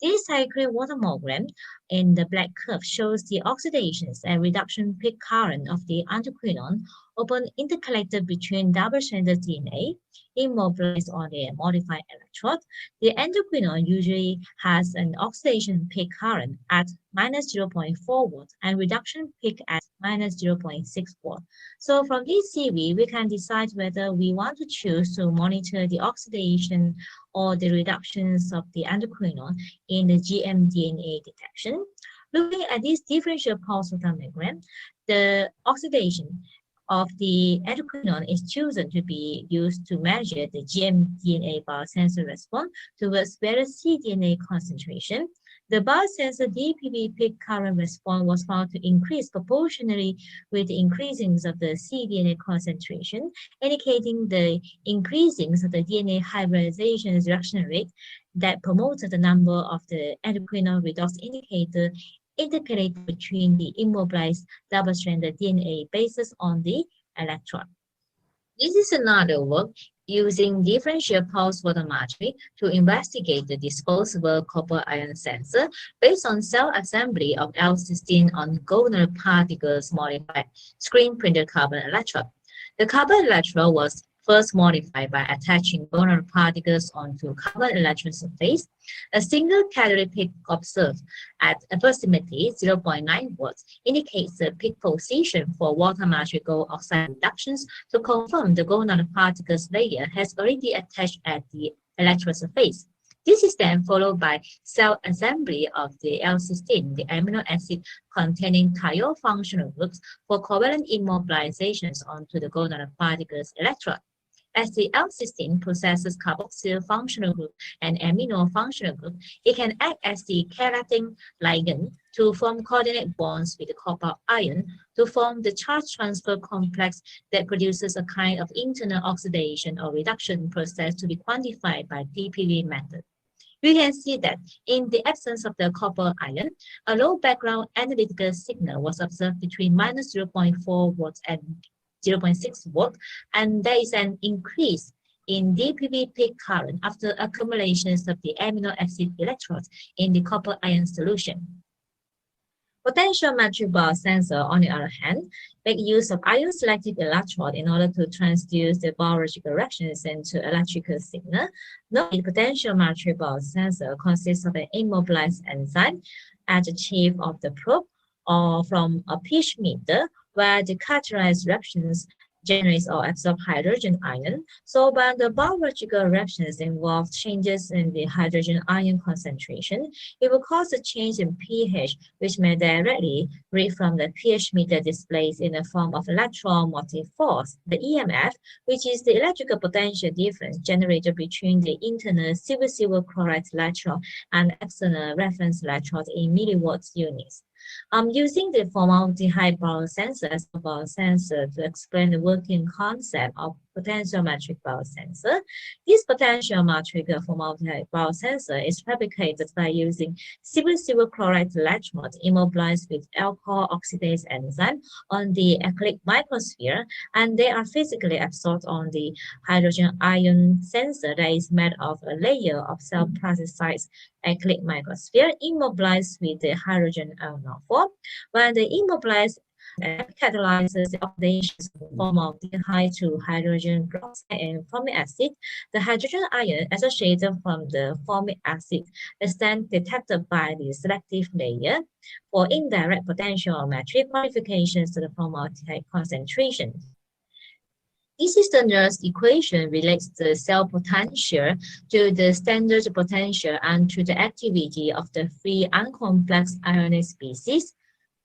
This cyclic watermogram in the black curve shows the oxidations and reduction peak current of the anthraquinone upon intercalated between double-stranded DNA immobilized on a modified electrode. The anthraquinone usually has an oxidation peak current at minus 0.4 volt and reduction peak at minus 0.6 volt. So from this CV, we can decide whether we want to choose to monitor the oxidation or the reductions of the anthraquinone in the GMDNA detection. Looking at this differential pulse photomegram, the oxidation of the anthraquinone is chosen to be used to measure the GMDNA biosensor response towards various cDNA concentration. The biosensor DPV peak current response was found to increase proportionally with the increasing of the cDNA concentration, indicating the increasing of the DNA hybridization reduction rate that promoted the number of the anthraquinone redox indicator intercalated between the immobilized double-stranded DNA bases on the electrode. This is another work using differential pulse photometry to investigate the disposable copper ion sensor based on cell assembly of L16 on golden particles modified screen-printed carbon electrode. The carbon electrode was first modified by attaching golden particles onto carbon electrode surface. A single calorie peak observed at approximately 0.9 volts indicates the peak position for voltammetric gold oxide reductions to confirm the golden particles layer has already attached at the electrode surface. This is then followed by cell assembly of the L16, the amino acid containing thiol functional groups for covalent immobilizations onto the golden particles electrode. As the L16 possesses carboxyl functional group and amino functional group, it can act as the chelating ligand to form coordinate bonds with the copper ion to form the charge transfer complex that produces a kind of internal oxidation or reduction process to be quantified by DPV method. We can see that in the absence of the copper ion, a low background analytical signal was observed between minus 0.4 volts and 0.6 volt, and there is an increase in DPV peak current after accumulations of the amino acid electrodes in the copper ion solution. Potentiometric biosensor, on the other hand, make use of ion-selective electrode in order to transduce the biological reactions into electrical signal. Note the potentiometric biosensor consists of an immobilized enzyme at the tip of the probe or from a pH meter, where the characterized reactions generates or absorb hydrogen ion. So when the biological reactions involve changes in the hydrogen ion concentration, it will cause a change in pH, which may directly read from the pH meter displays in the form of electromotive force, the EMF, which is the electrical potential difference generated between the internal silver chloride electrode and external reference electrode in milliwatts units. Using the formaldehyde biosensor as a biosensor to explain the working concept of potentiometric biosensor. This potentiometric formaldehyde biosensor is fabricated by using silver chloride electrode immobilized with alcohol oxidase enzyme on the acrylic microsphere, and they are physically absorbed on the hydrogen ion sensor that is made of a layer of cell plasticized acrylic microsphere immobilized with the hydrogen ion form. When the immobilized catalyzes the oxidation of formaldehyde to hydrogen peroxide and formic acid, the hydrogen ion associated from the formic acid is then detected by the selective layer for indirect potentiometric modifications to the formaldehyde concentration. This is the nurse equation relates the cell potential to the standard potential and to the activity of the free uncomplex ionic species.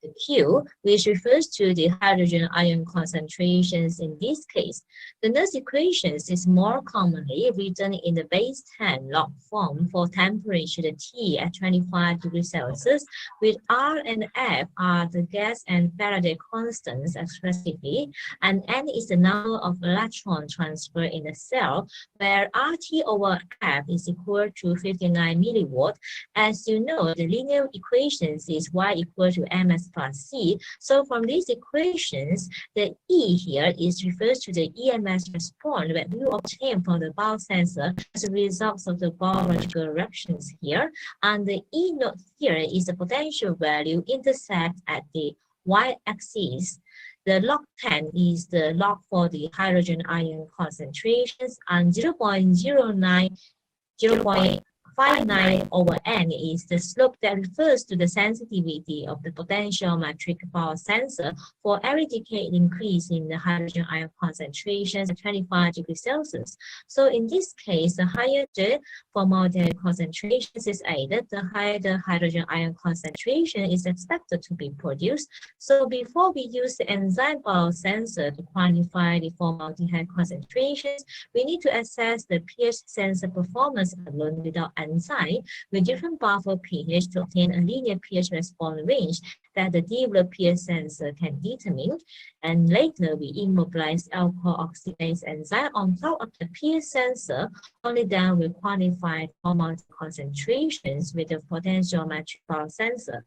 The Q, which refers to the hydrogen ion concentrations in this case. The nurse equations is more commonly written in the base 10 log form for temperature T at 25 degrees Celsius, with R and F are the gas and Faraday constants respectively, and N is the number of electron transfer in the cell, where RT over F is equal to 59 milliwatt. As you know, the linear equations is Y equal to MS plus C. So from these equations, the E here is refers to the EMS response that you obtain from the biosensor as a result of the biological reactions here. And the E note here is the potential value intersect at the y-axis. The log 10 is the log for the hydrogen ion concentrations, and 0.59 over n is the slope that refers to the sensitivity of the potentiometric biosensor for every decade increase in the hydrogen ion concentrations at 25 degrees Celsius. So in this case, the higher the formaldehyde concentrations is added, the higher the hydrogen ion concentration is expected to be produced. So before we use the enzyme biosensor to quantify the formaldehyde concentrations, we need to assess the pH sensor performance alone without enzyme with different buffer pH to obtain a linear pH response range that the developed pH sensor can determine. And later we immobilize alcohol oxidase enzyme on top of the pH sensor. Only then we quantify formaldehyde concentrations with the potentiometric biosensor.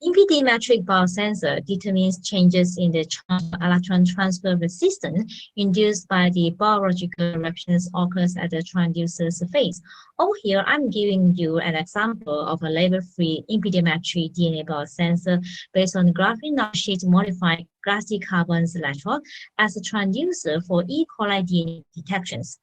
Impedimetric biosensor determines changes in the electron transfer resistance induced by the biological reactions occurs at the transducer surface. Over here, I'm giving you an example of a label-free impedimetric DNA biosensor based on graphene sheet modified glassy carbon electrode as a transducer for E. coli DNA detections.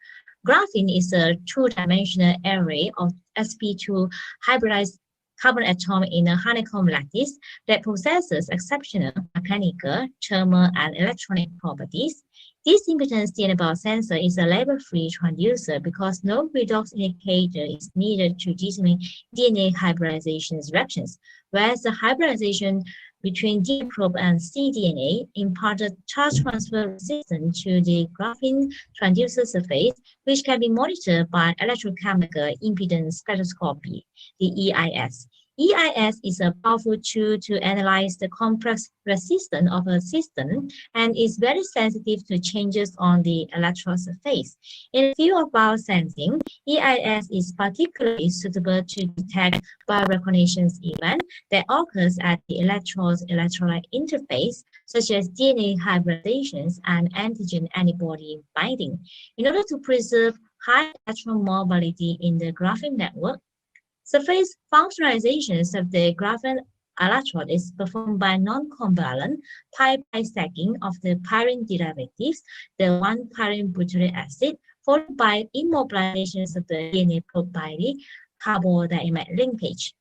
Graphene is a two-dimensional array of sp2 hybridized carbon atom in a honeycomb lattice that possesses exceptional mechanical, thermal, and electronic properties. This impedance DNA biosensor is a label-free transducer because no redox indicator is needed to determine DNA hybridization reactions, whereas the hybridization between DNA probe and cDNA imparted charge transfer resistance to the graphene transducer surface, which can be monitored by electrochemical impedance spectroscopy, the EIS. EIS is a powerful tool to analyze the complex resistance of a system and is very sensitive to changes on the electrode surface. In the field of biosensing, EIS is particularly suitable to detect biorecognition events that occurs at the electrode-electrolyte interface, such as DNA hybridizations and antigen-antibody binding. In order to preserve high electron mobility in the graphene network, surface functionalizations of the graphene electrode is performed by non-covalent pi-pi stacking of the pyrene derivatives, the 1-pyrene butyric acid, followed by immobilizations of the DNA probe by the carbodiamide linkage.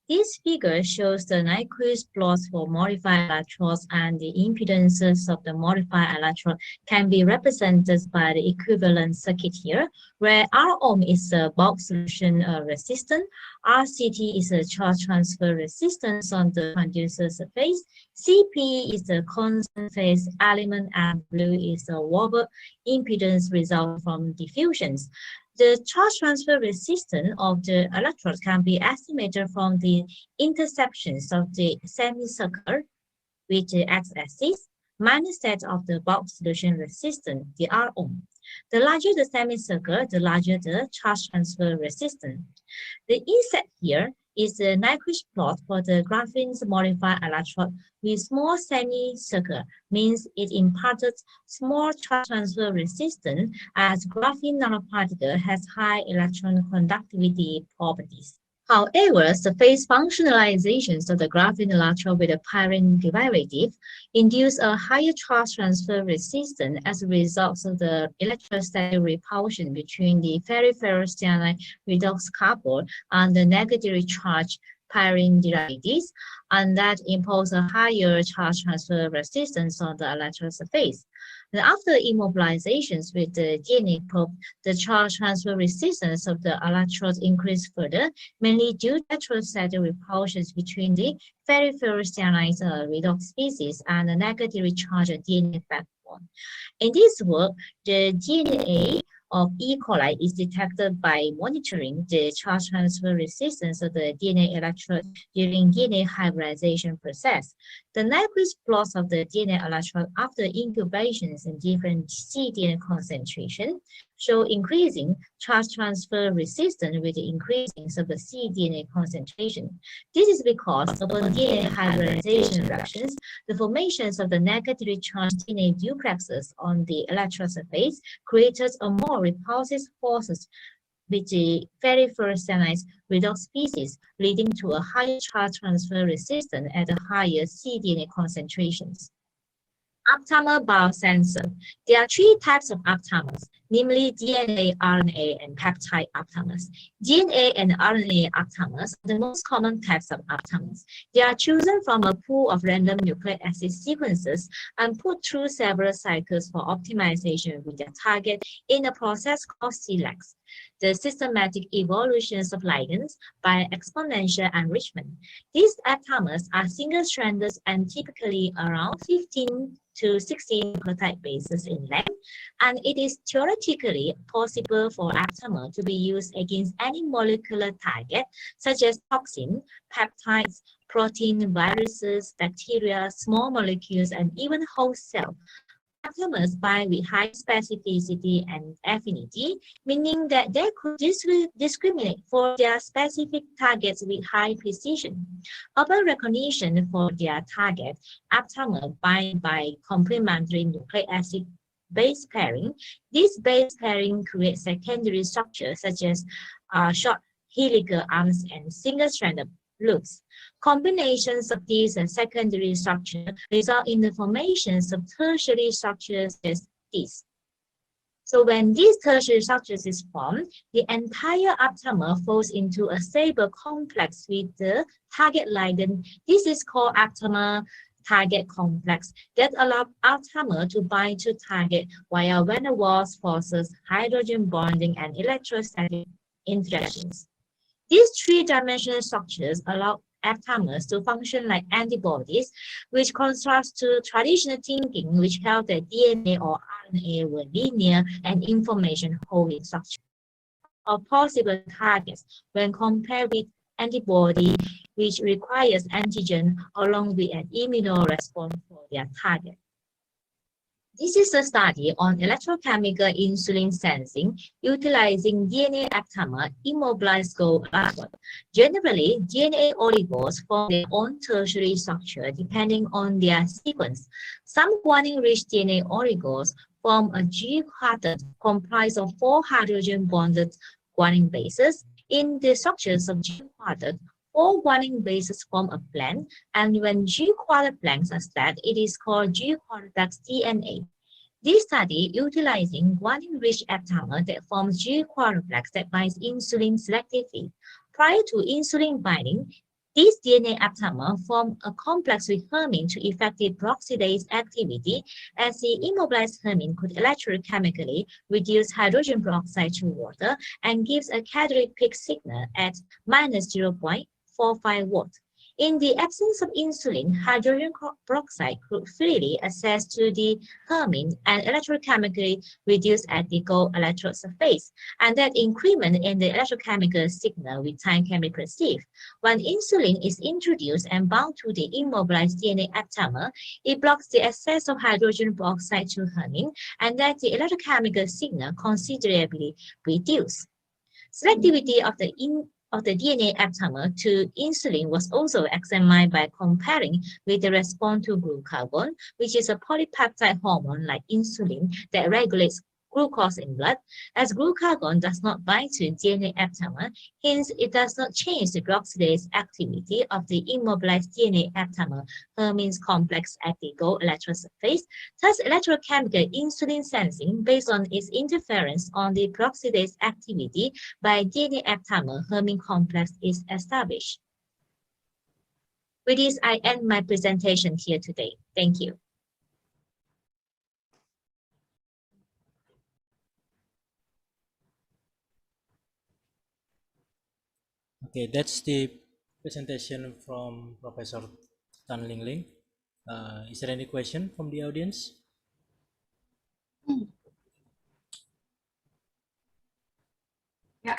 This figure shows the Nyquist plots for modified electrodes, and the impedances of the modified electrode can be represented by the equivalent circuit here, where R-ohm is a bulk solution resistance, RCT is a charge transfer resistance on the transducer surface, CP is the constant phase element, and blue is the wobble impedance result from diffusions. The charge transfer resistance of the electrode can be estimated from the intersections of the semicircle with the x-axis minus that of the bulk solution resistance, the R-ohm. The larger the semicircle, the larger the charge transfer resistance. The inset here is the Nyquist plot for the graphene's modified electrode with small semicircle, means it imparted small charge transfer resistance as graphene nanoparticle has high electron conductivity properties. However, surface functionalizations of the graphene electrode with a pyrene derivative induce a higher charge transfer resistance as a result of the electrostatic repulsion between the ferriferrocyanide redox couple and the negatively charged pyrene derivatives, and that impose a higher charge transfer resistance on the electrode surface. And after immobilizations with the DNA probe, the charge transfer resistance of the electrodes increased further, mainly due to electrostatic repulsions between the ferriferrocyanide redox species and the negatively charged DNA backbone. In this work, the DNA of E. coli is detected by monitoring the charge transfer resistance of the DNA electrode during DNA hybridization process. The Nyquist plots of the DNA electron after incubations in different cDNA concentration show increasing charge transfer resistance with the increasing of the cDNA concentration. This is because upon DNA hybridization reactions, the formations of the negatively charged DNA duplexes on the electron surface created a more repulsive forces with the very first selenized redox species, leading to a higher charge transfer resistance at the higher cDNA concentrations. Aptamer Biosensor. There are three types of aptamers, namely DNA, RNA, and peptide aptamers. DNA and RNA aptamers are the most common types of aptamers. They are chosen from a pool of random nucleic acid sequences and put through several cycles for optimization with their target in a process called SELEX, the systematic evolutions of ligands by exponential enrichment. These aptamers are single-stranded and typically around 15 to 16 nucleotide bases in length, and it is theoretically possible for aptamer to be used against any molecular target, such as toxin, peptides, protein, viruses, bacteria, small molecules, and even whole cell. Aptamers bind with high specificity and affinity, meaning that they could discriminate for their specific targets with high precision. Upon recognition for their target, aptamer bind by complementary nucleic acid base pairing. This base pairing creates secondary structures such as short helical arms and single-stranded loops. Combinations of these secondary structures result in the formations of tertiary structures as these. So when these tertiary structures is formed, the entire aptamer falls into a stable complex with the target ligand. This is called aptamer target complex that allows aptamer to bind to target via van der Waals forces, hydrogen bonding, and electrostatic interactions. These three-dimensional structures allow aptamers to function like antibodies, which contrasts to traditional thinking, which held that DNA or RNA were linear and information-holding structures or possible targets when compared with antibody, which requires antigen along with an immunoresponse for their target. This is a study on electrochemical insulin sensing utilizing DNA aptamer immobilized gold electrode. Generally, DNA oligos form their own tertiary structure depending on their sequence. Some guanine-rich DNA oligos form a G-quartet comprised of 4 hydrogen-bonded guanine bases. In the structures of G-quartet, 4 guanine bases form a blend, and when G-quartet blanks are stacked, it is called G-quartex DNA. This study utilizing guanine-rich aptamer that forms G-quarteplex that binds insulin selectively. Prior to insulin binding, this DNA aptamer form a complex with hermine to effective peroxidase activity, as the immobilized hermine could electrochemically reduce hydrogen peroxide to water and gives a catalytic peak signal at minus 0.45 watts. In the absence of insulin, hydrogen peroxide could freely access to the hermine and electrochemically reduce at the gold electrode surface, and that increment in the electrochemical signal with time can be perceived. When insulin is introduced and bound to the immobilized DNA aptamer, it blocks the access of hydrogen peroxide to hermine, and that the electrochemical signal considerably reduced. Selectivity of the DNA aptamer to insulin was also examined by comparing with the response to glucagon, which is a polypeptide hormone like insulin that regulates glucose in blood, as glucagon does not bind to DNA aptamer, hence it does not change the peroxidase activity of the immobilized DNA aptamer hermine complex at the gold electrode surface. Thus, electrochemical insulin sensing based on its interference on the peroxidase activity by DNA aptamer hermine complex is established. With this, I end my presentation here today. Thank you. Okay, that's the presentation from Professor Tan Ling. Is there any question from the audience? Ya.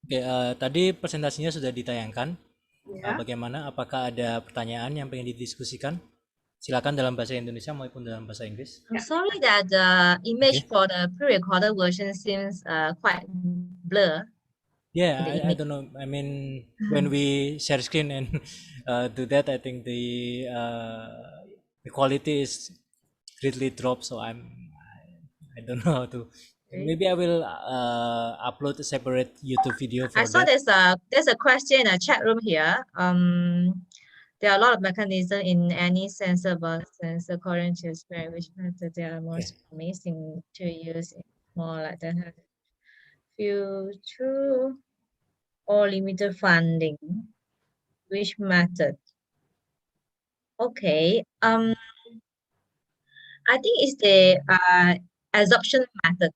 Oke, tadi presentasinya sudah ditayangkan. Ya. bagaimana? Apakah ada pertanyaan yang pengen didiskusikan? Silakan dalam bahasa Indonesia maupun dalam bahasa Inggris. I'm sorry that the image Okay. for the pre-recorded version seems quite blur. Yeah, The I image. don't know. I mean, when we share screen and do that, I think the quality is greatly dropped. So I don't know how to. Maybe I will upload a separate YouTube video for I saw that. there's a question in a chat room here. There are a lot of mechanisms in any sensor sensor according to experience, which method they are most amazing to use. More like the few true or limited funding. Which method? Okay. I think it's the adsorption method.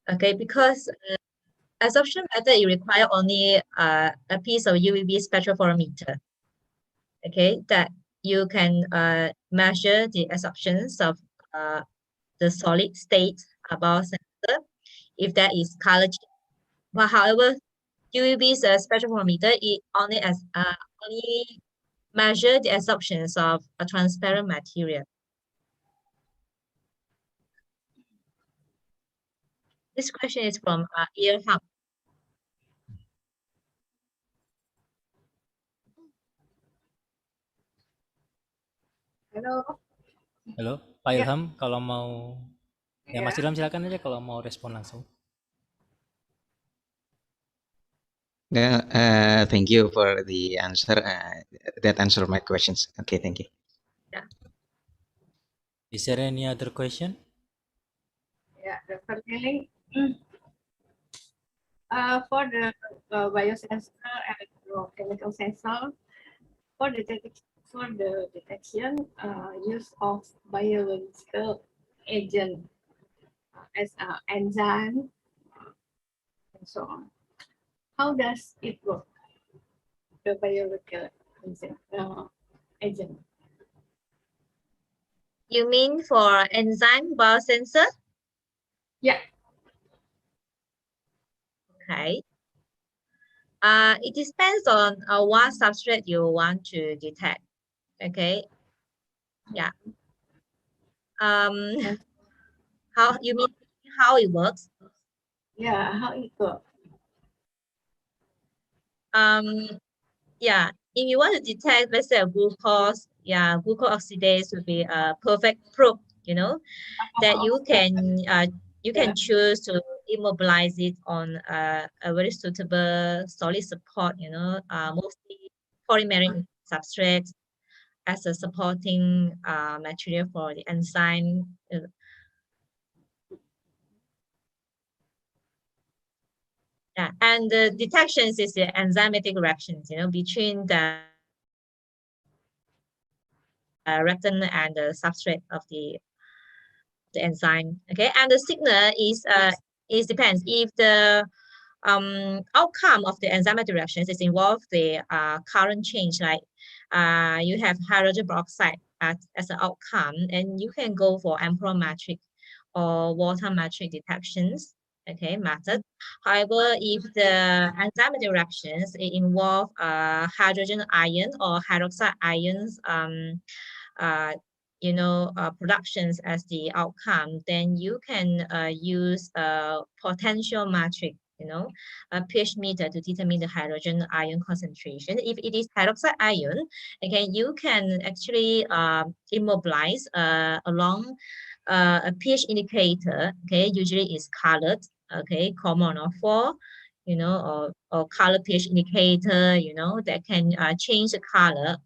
Okay, because adsorption method you require only a piece of UVB spectrophotometer. Okay, that you can measure the adsorptions of the solid state biosensor if that is color change. But however, UVB spectrophotometer it only measure the adsorptions of a transparent material. This question is from Earham. Halo. Halo, Pak Ya. Ilham, kalau mau ya Mas Ya. Ilham silakan aja kalau mau respon langsung. Thank you for the answer. That answer my questions. Okay, thank you. Yeah. Is there any other question? Yeah, Dr. Ling. For the biosensor electrochemical sensor, for the detection use of biological agent as enzyme and so on. How does it work? The biological agent. You mean for enzyme biosensor? Yeah. Okay. It depends on what substrate you want to detect. Okay. Yeah. How you mean how it works? Yeah, how it works? Yeah. If you want to detect, let's say a glucose, glucose oxidase would be a perfect probe. You know, that you can choose to immobilize it on a very suitable solid support, you know, mostly polymeric substrates as a supporting material for the enzyme. Yeah, and the detections is the enzymatic reactions, you know, between the reactant and the substrate of the enzyme. Okay, and the signal is depends if the outcome of the enzymatic reactions is involved the current change, like you have hydrogen peroxide as an outcome, and you can go for amperometric or voltammetric detections, okay, method. However, if the enzymatic reactions involve hydrogen ion or hydroxide ions productions as the outcome, then you can use a potentiometric, a pH meter to determine the hydrogen ion concentration. If it is hydroxide ion, okay, you can actually immobilize along a pH indicator, okay, usually is colored, okay, common or 4, or color pH indicator, that can change the color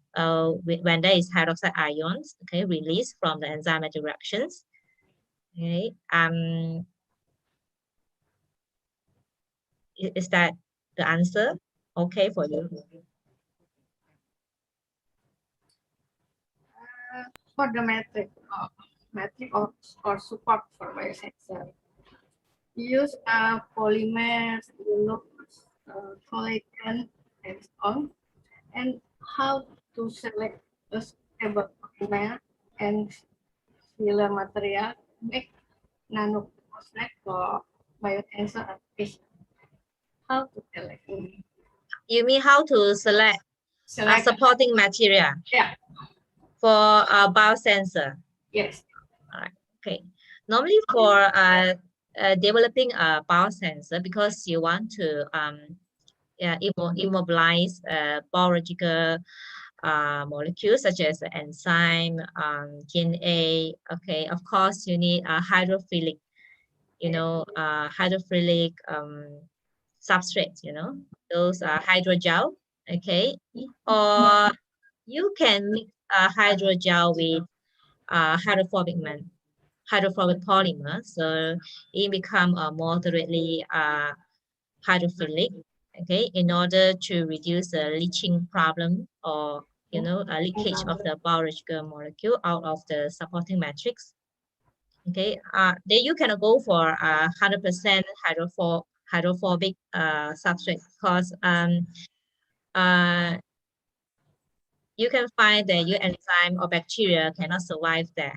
when there is hydroxide ions, okay, released from the enzymatic reactions. Okay, is that the answer okay for you? For the metric or support for biosensor, use polymers, collagen, and so on, and how to select a stable polymer and filler material make nanoplastic for biosensor application. How to select? You mean how to select select supporting material yeah, for biosensor. yes. Okay. Normally for developing a biosensor, because you want to immobilize biological molecules such as enzyme, DNA. Okay, of course you need a hydrophilic, hydrophilic substrate. Those are hydrogel. Okay, or you can mix hydrogel with hydrophobic polymer, so it become moderately hydrophilic. Okay, in order to reduce the leaching problem, or a leakage of the biological molecule out of the supporting matrix. Okay, then you can go for 100% hydrophobic substrate, because you can find that your enzyme or bacteria cannot survive there.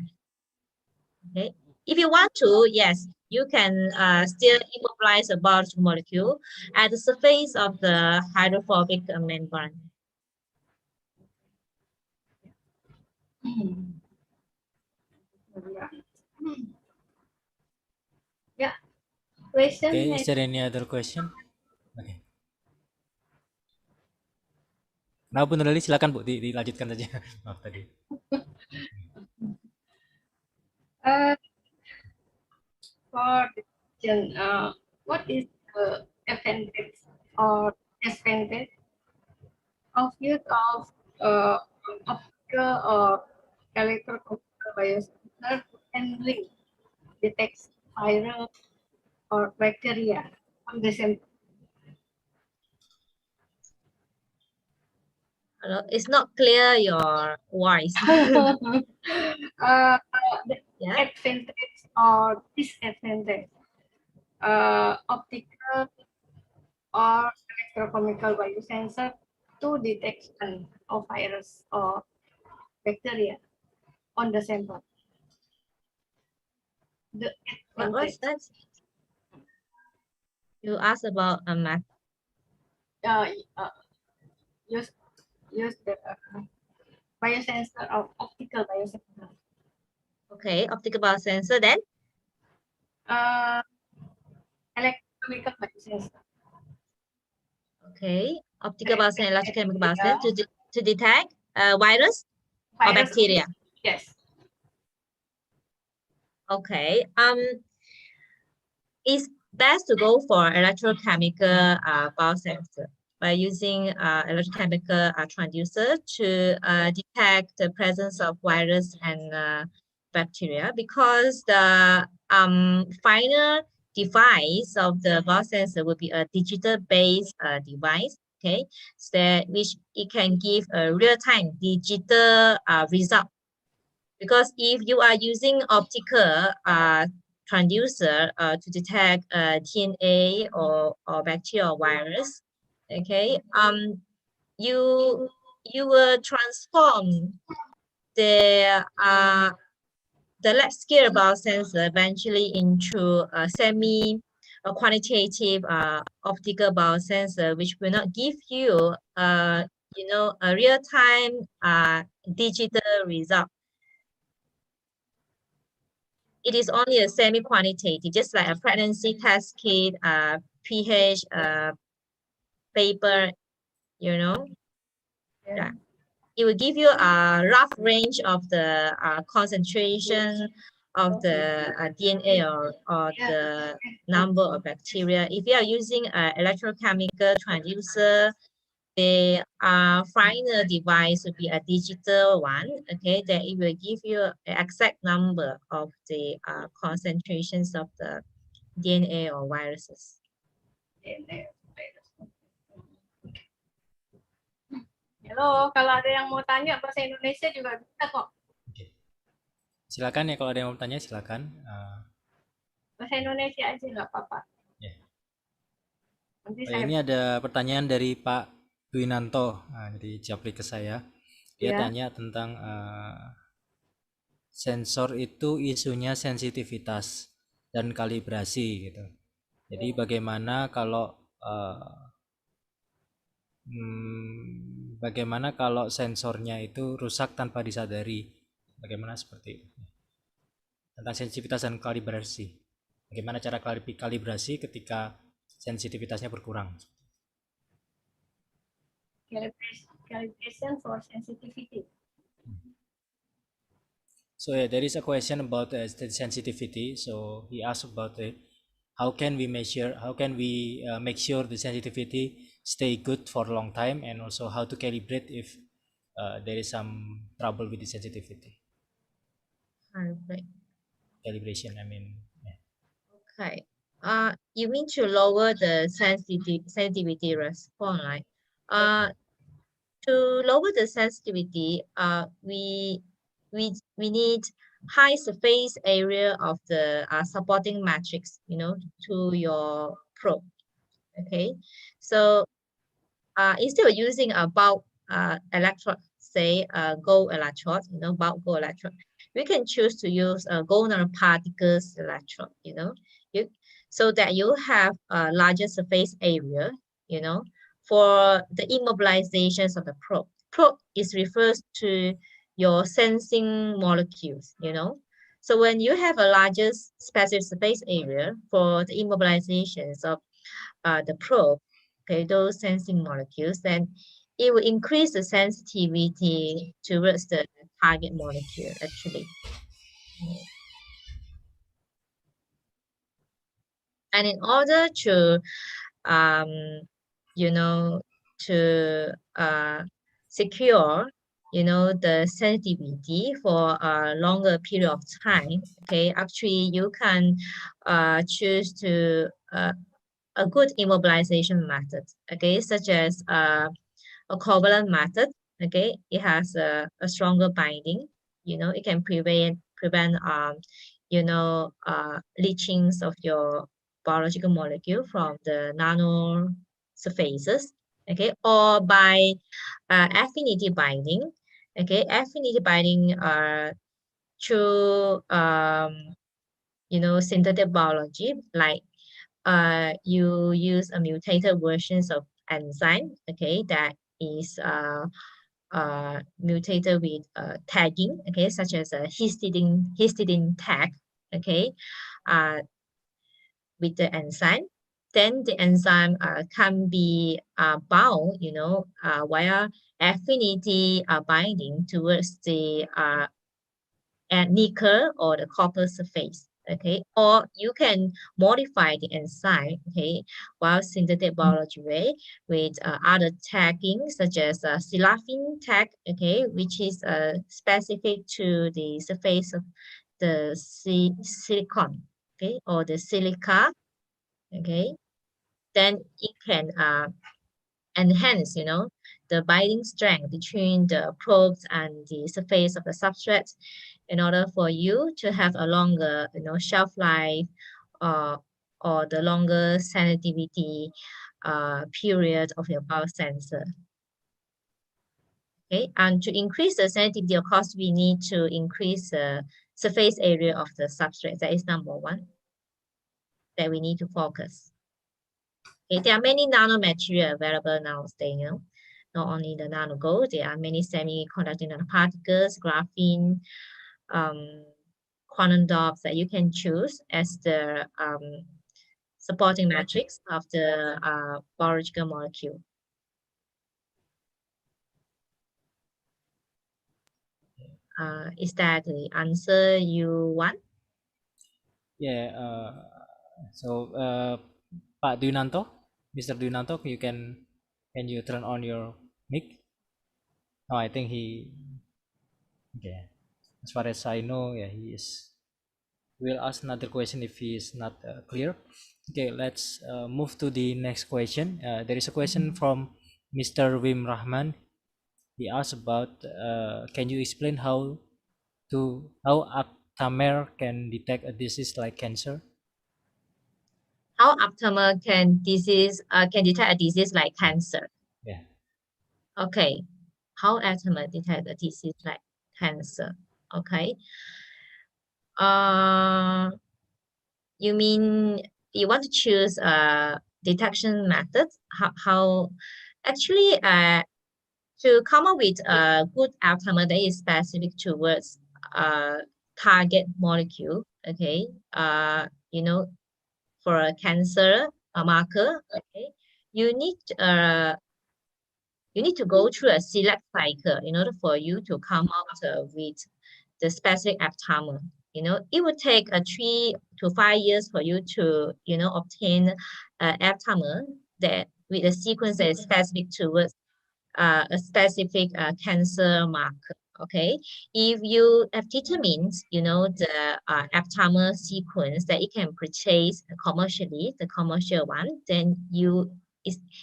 Okay, if you want to, yes, you can still immobilize a biological molecule at the surface of the hydrophobic membrane. Yeah. Question. Okay, is there any other question? Okay. Nah, Bu Nurali, silakan Bu, dilanjutkan saja. Maaf tadi. For the question, what is the advantage or disadvantage of use of optical or electrochemical biosensor and Ling detects viral or bacteria on the sample? It's not clear your voice. The Yeah. advantage or disadvantage optical or electrochemical biosensor to detection of virus or bacteria on the sample. The What's advantage. that? You asked about a map. Use the biosensor of optical biosensor. Okay, optical biosensor, then Electrochemical biosensor. okay, optical biosensor, electrochemical biosensor to detect virus or bacteria. Yes. Okay. It's best to go for electrochemical biosensor by using electrochemical transducer to detect the presence of virus and bacteria, because the final device of the biosensor will be a digital-based device. Okay, so which it can give a real-time digital result. Because if you are using optical transducer to detect DNA or bacteria or virus, okay, you will transform the large scale biosensor eventually into a quantitative optical biosensor, which will not give you a real time digital result. It is only a semi-quantitative, just like a pregnancy test kit, pH paper, Yeah. It will give you a rough range of the concentration of the DNA or the number of bacteria. If you are using an electrochemical transducer, the final device will be a digital one. Okay, then it will give you an exact number of the concentrations of the DNA or viruses. Halo, kalau ada yang mau tanya bahasa Indonesia juga bisa kok. Oke. Silakan ya, kalau ada yang mau tanya silakan. Bahasa Indonesia aja nggak apa-apa. Ya. Nanti Ini ada pertanyaan dari Pak Dwinanto, jadi japri ke saya. Dia tanya tentang sensor itu isunya sensitivitas dan kalibrasi gitu. Jadi bagaimana kalau bagaimana kalau sensornya itu rusak tanpa disadari? Bagaimana seperti itu? Tentang sensitivitas dan kalibrasi. Bagaimana cara kalibrasi ketika sensitivitasnya berkurang? Calibration for sensitivity. So yeah, there is a question about the sensitivity. So he asked about how can we measure, how can we make sure the sensitivity stay good for a long time, and also how to calibrate if there is some trouble with the sensitivity. Calibration, I mean. Yeah. Okay. You mean to lower the sensitivity response, right? To lower the sensitivity, we need high surface area of the supporting matrix, to your probe. Okay, so instead of using a bulk electrode, say gold electrode, bulk gold electrode, we can choose to use a gold nanoparticles electrode, so that you have a larger surface area, for the immobilizations of the probe. Probe is refers to your sensing molecules, So when you have a larger specific surface area for the immobilizations of the probe, okay, those sensing molecules, then it will increase the sensitivity towards the target molecule, actually. And in order to, to secure, the sensitivity for a longer period of time, okay, actually you can choose to a good immobilization method, okay, such as a covalent method, okay. It has a stronger binding, it can prevent leachings of your biological molecule from the nano surfaces, okay, or by affinity binding, okay. Affinity binding through synthetic biology, like you use a mutated versions of enzyme, okay, that is mutated with tagging, okay, such as a histidine tag, okay, with the enzyme. Then the enzyme can be bound, via affinity binding towards the nickel or the copper surface, okay. Or you can modify the enzyme, okay, while synthetic biology way with other tagging such as silaphine tag, okay, which is specific to the surface of the silicon, okay, or the silica, okay. Then it can enhance, the binding strength between the probes and the surface of the substrate in order for you to have a longer, shelf life or the longer sensitivity period of your biosensor. Okay, and to increase the sensitivity, of course, we need to increase the surface area of the substrate. That is number one that we need to focus. Okay, there are many nanomaterial available nowadays, not only the nano gold, there are many semiconductor nanoparticles, graphene, quantum dots that you can choose as the supporting matrix of the biological molecule. Is that the answer you want? Yeah. So Pak Dwinanto, Mr. Dwinanto, can you turn on your mic? No, I think he. Okay. As far as I know, yeah, he is. We'll ask another question if he is not clear. Okay, let's move to the next question. There is a question from Mr. Wim Rahman. He asked about, can you explain how Aptamer can detect a disease like cancer? How Aptamer can detect a disease like cancer? Yeah. Okay. How Aptamer detect a disease like cancer? Okay. You mean you want to choose a detection method? How actually to come up with a good aptamer that is specific towards target molecule, okay, you know, for a cancer marker, okay, you need to go through a select cycle in order for you to come out with the specific aptamer. You know, it would take 3 to 5 years for you to, you know, obtain an aptamer that with a sequence that is specific towards a specific cancer marker. Okay, if you have determined, you know, the aptamer sequence that you can purchase commercially, the commercial one, then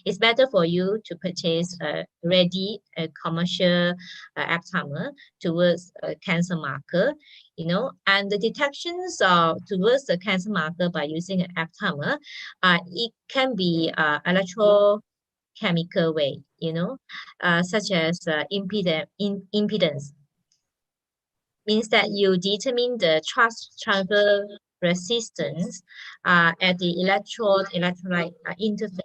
it's better for you to purchase a ready commercial aptamer towards a cancer marker, you know, and the detections towards the cancer marker by using an aptamer, it can be electrochemical way, you know, such as impedance. Means that you determine the transfer resistance at the electrolyte interface,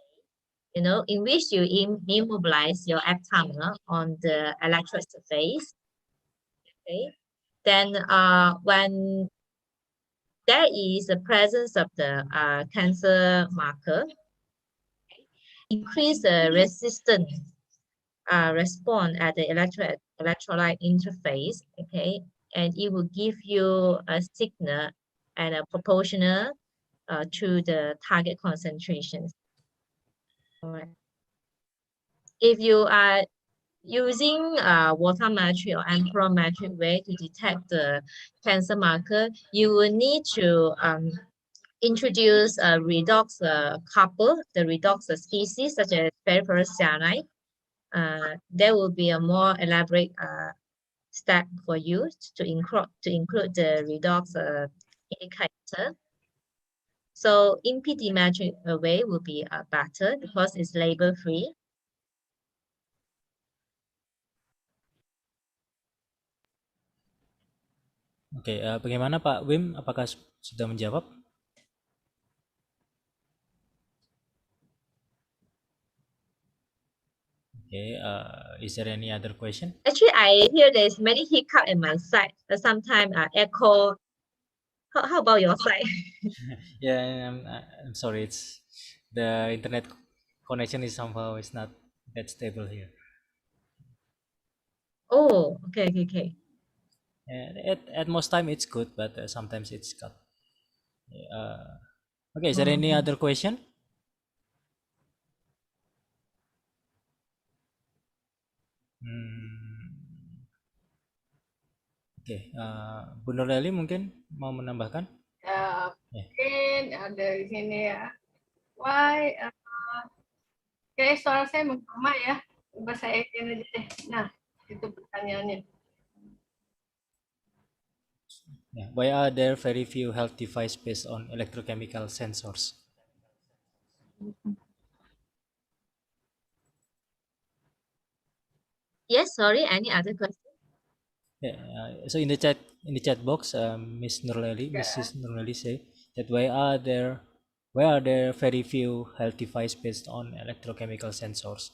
you know, in which you immobilize your aptamer on the electrode surface. Okay, then when there is the presence of the cancer marker, increase the resistance response at the electrolyte interface, okay, and it will give you a signal and a proportional to the target concentrations. All right. If you are using voltammetric or amperometric way to detect the cancer marker, you will need to introduce a redox couple, the redox species such as ferrous cyanide. There will be a more elaborate step for you to include the redox indicator. So impedimetric way will be better because it's label free. Oke, bagaimana Pak Wim? Apakah sudah menjawab? Okay, is there any other question? Actually, I hear there's many hiccup in my side. Sometimes echo. How about your side? Yeah, I'm sorry. It's the internet connection is somehow is not that stable here. Oh, okay. At most time it's good, but sometimes it's cut. Okay, is there any other question? Oke, Bu Nurleli mungkin mau menambahkan? Ya, Ya. mungkin ada di sini ya. Why? Kayak suara saya menggema ya. Coba saya ini aja deh. Nah, itu pertanyaannya. Yeah. Why are there very few health devices based on electrochemical sensors? Yes, sorry, any other question? Yeah, so in the chat box, Mrs. Nurleli say that why are there very few health devices based on electrochemical sensors?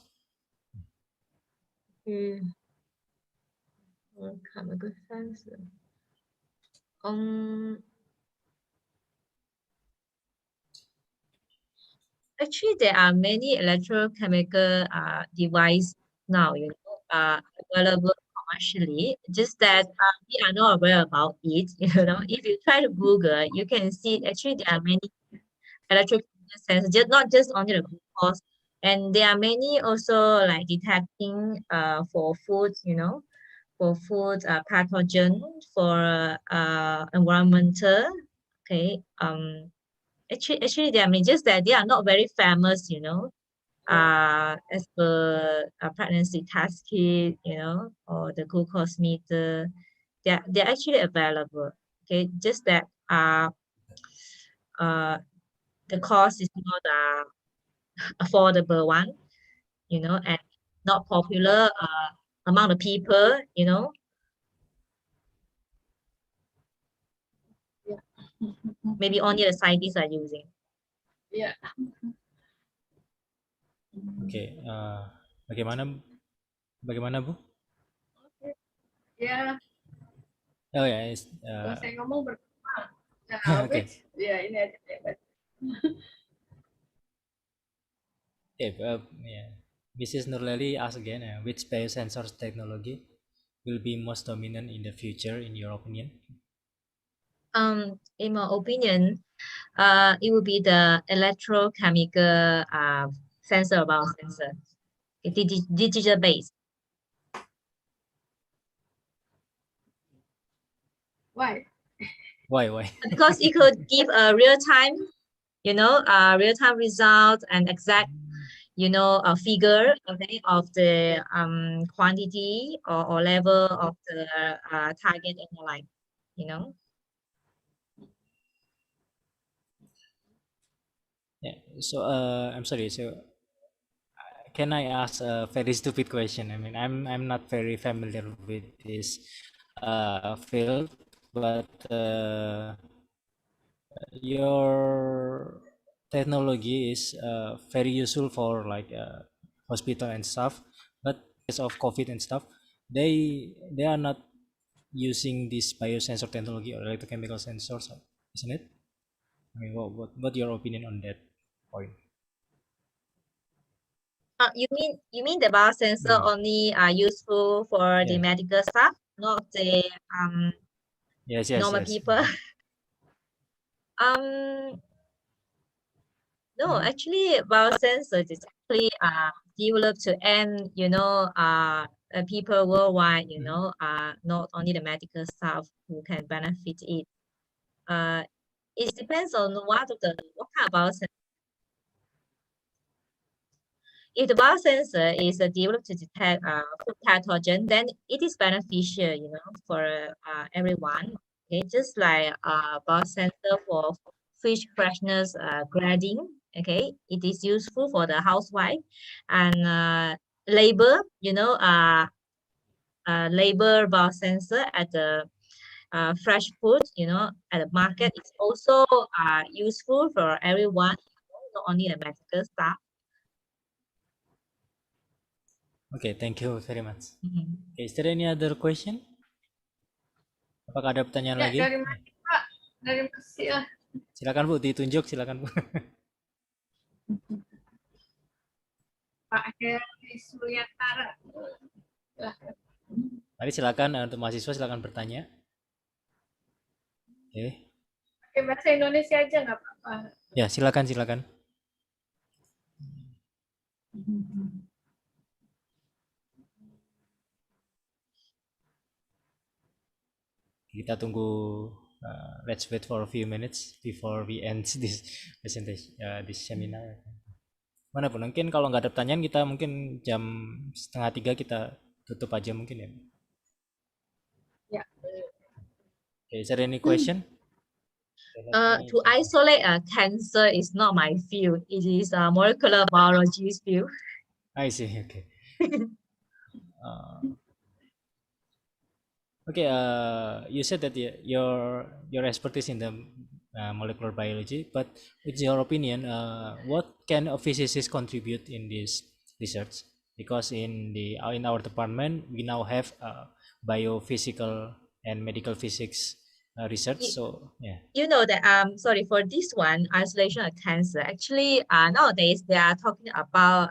Chemical sensor. Actually, there are many electrochemical device now, you know, available commercially. Just that we are not aware about it. You know, if you try to Google, you can see actually there are many electrochemical sensors, not just only the glucose, and there are many also like detecting for food, you know, for food pathogen, for environmental. Okay. Actually, they are just that they are not very famous, you know, as per a pregnancy test kit, you know, or the glucose meter. They're actually available. Okay, just that the cost is not affordable one, you know, and not popular among the people, you know. Yeah. Maybe only the scientists are using. Yeah. Oke, bagaimana Bagaimana, Bu? Ya, Oh ya, kalau saya ngomong berkembang. Nah, okay. which, ya ini aja. Yeah. Mrs. Nurleli asks again, which biosensors technology will be most dominant in the future, in your opinion? In my opinion, it will be the electrochemical sensor biosensor, digital based. Why? Why? Because it could give a real time, real time result and exact, a figure, okay, of the quantity or level of the target and the like, Yeah. So I'm sorry. So can I ask a very stupid question? I mean, I'm not very familiar with this field, but your technology is very useful for like hospital and stuff, but because of COVID and stuff, they are not using this biosensor technology or electrochemical sensors, isn't it? I mean, what your opinion on that point? You mean the biosensor only are useful for the Yeah. medical staff, not the Yes. normal people? No, actually, biosensor is actually developed to end, people worldwide, not only the medical staff who can benefit it. It depends on what kind of biosensor. If the biosensor is developed to detect food pathogen, then it is beneficial, for everyone. Okay, just like biosensor for fish freshness grading. Okay, it is useful for the housewife and labor. Labor biosensor at the fresh food. At the market, it's also useful for everyone, not only the medical staff. Okay, thank you very much. Okay, is there any other question? Apakah ada pertanyaan lagi? Dari mana, Pak? Dari Mesir. Silakan Bu, ditunjuk silakan Bu. Pak Heri Suryatara. Mari silakan untuk mahasiswa silakan bertanya. Oke. Pakai bahasa Indonesia aja nggak apa-apa. Ya, silakan. Kita tunggu. Let's wait for a few minutes before we end this presentation, this seminar. Mana pun mungkin kalau nggak ada pertanyaan kita mungkin jam 2:30 kita tutup aja mungkin ya. Ya. Okay, is there any question? To isolate cancer is not my field. It is molecular biology's field. I see. Okay. Okay. You said that your expertise in the molecular biology, but with your opinion, what can a physicist contribute in this research? Because in our department we now have biophysical and medical physics research. So yeah. You know that sorry for this one, isolation of cancer. Actually, nowadays they are talking about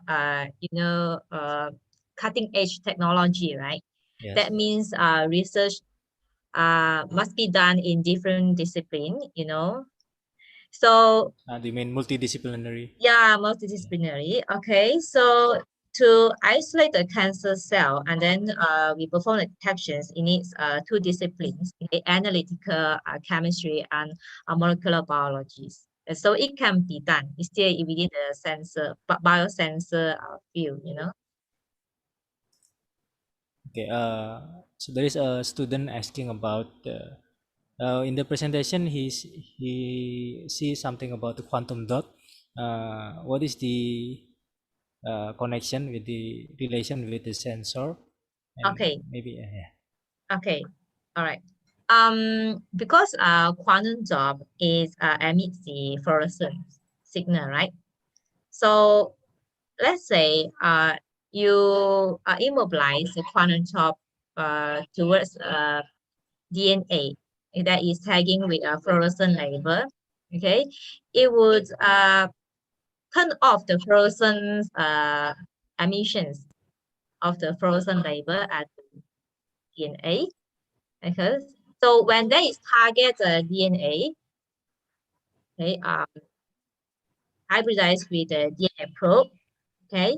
cutting edge technology, right? Yes. That means research must be done in different discipline, So Do you mean multidisciplinary? yeah, multidisciplinary. Okay, so to isolate the cancer cell, and then we perform the detections in its two disciplines, the analytical chemistry and molecular biologies. So it can be done still within the biosensor field, Okay. So there is a student asking about in the presentation he sees something about the quantum dot. What is the connection with the relation with the sensor? And okay. Maybe yeah. Okay. All right. Because quantum dot is emits the fluorescent signal, right? So let's say you immobilize the quantum top towards DNA that is tagging with a fluorescent label. Okay, it would turn off the fluorescent emissions of the fluorescent label at DNA. Okay, so when they target DNA, okay, hybridized with the DNA probe, okay,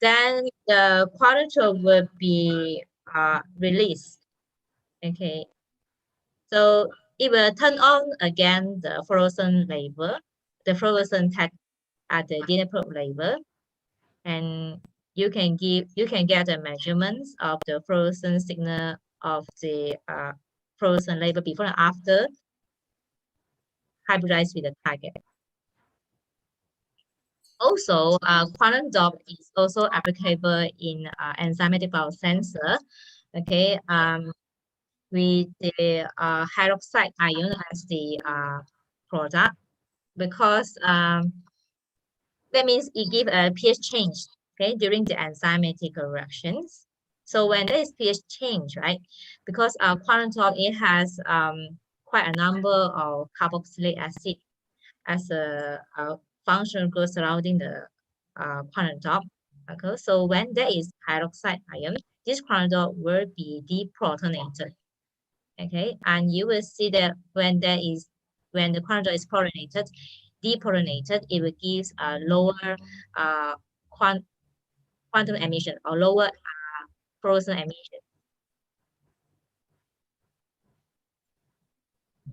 then the quantum will be released. Okay, so it will turn on again the fluorescent label, the fluorescent tag at the DNA probe label, and you can get the measurements of the fluorescent signal of the fluorescent label before and after hybridized with the target. Also, quantum dot is also applicable in enzymatic biosensor. Okay, with the hydroxide ion as the product, because that means it gives a pH change, okay, during the enzymatic reactions. So when there is pH change, right, because quantum dot, it has quite a number of carboxylic acid as a functional group surrounding the quantum dot. Okay, so when there is hydroxide ion, this quantum dot will be deprotonated. Okay, and you will see that when the quantum dot is deprotonated, it will give a lower quantum emission or lower fluorescent emission.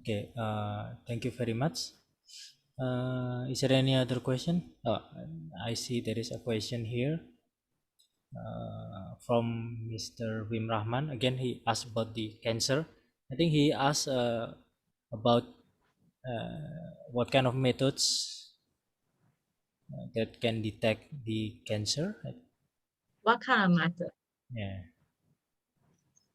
Okay, thank you very much. Is there any other question? Oh, I see there is a question here from Mr. Wim Rahman. Again, he asked about the cancer. I think he asked about what kind of methods that can detect the cancer. What kind of method? Yeah.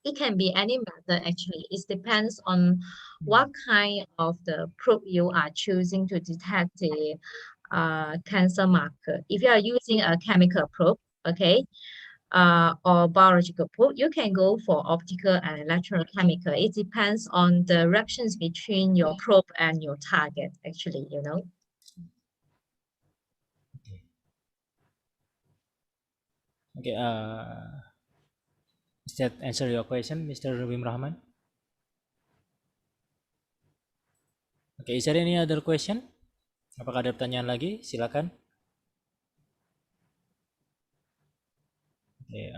It can be any method actually. It depends on what kind of the probe you are choosing to detect the cancer marker. If you are using a chemical probe, okay, or biological probe, you can go for optical and electrochemical. It depends on the reactions between your probe and your target, actually, you know. Okay. Does that answer your question, Mr. Wim Rahman? Okay. Is there any other question? Apakah ada pertanyaan lagi? Silakan. Okay,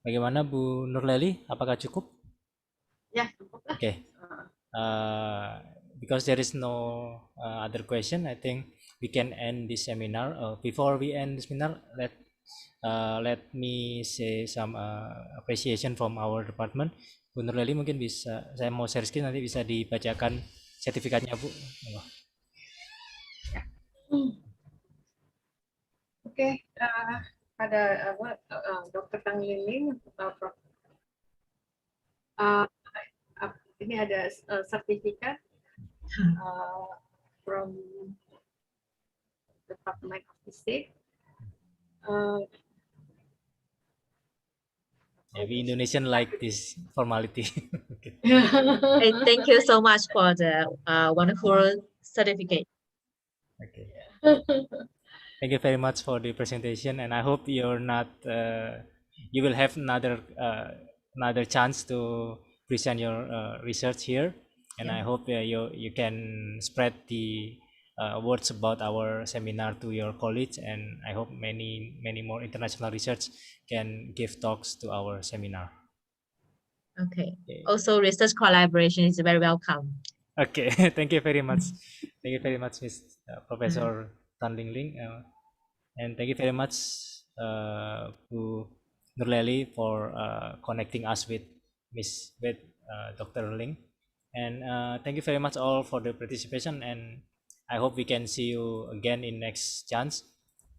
bagaimana Bu Nurleli? Apakah cukup? Ya, cukup lah. Okay. Because there is no other question, I think we can end this seminar. Before we end the seminar, let me say some appreciation from our department. Bu Nurleli mungkin bisa, saya mau share screen, nanti bisa dibacakan sertifikatnya Bu. Oke, pada Dr. Tang Ling, ini ada sertifikat from Department of Physics. We Indonesian like this formality. Okay. Hey, thank you so much for the wonderful certificate. Okay. Thank you very much for the presentation, and I hope you're not. You will have another chance to present your research here, and I hope you can spread the words about our seminar to your colleagues, and I hope many more international research can give talks to our seminar. Okay. Also, research collaboration is very welcome. Okay. Thank you very much. Thank you very much, Ms. Professor Tan Ling, and thank you very much, Bu Nurleli, for connecting us with Dr. Ling, and thank you very much all for the participation, and I hope we can see you again in next chance,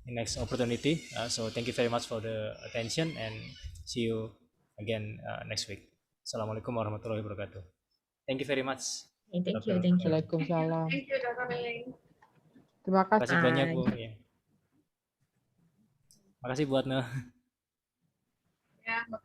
in next opportunity. So thank you very much for the attention, and see you again next week. Assalamualaikum warahmatullahi wabarakatuh. Thank you very much. Thank Dr. you. Waalaikumsalam. Thank you, Dr. Ling. Terima Terima kasih. kasih banyak Bye. Bu. Ya. Makasih buat Ya,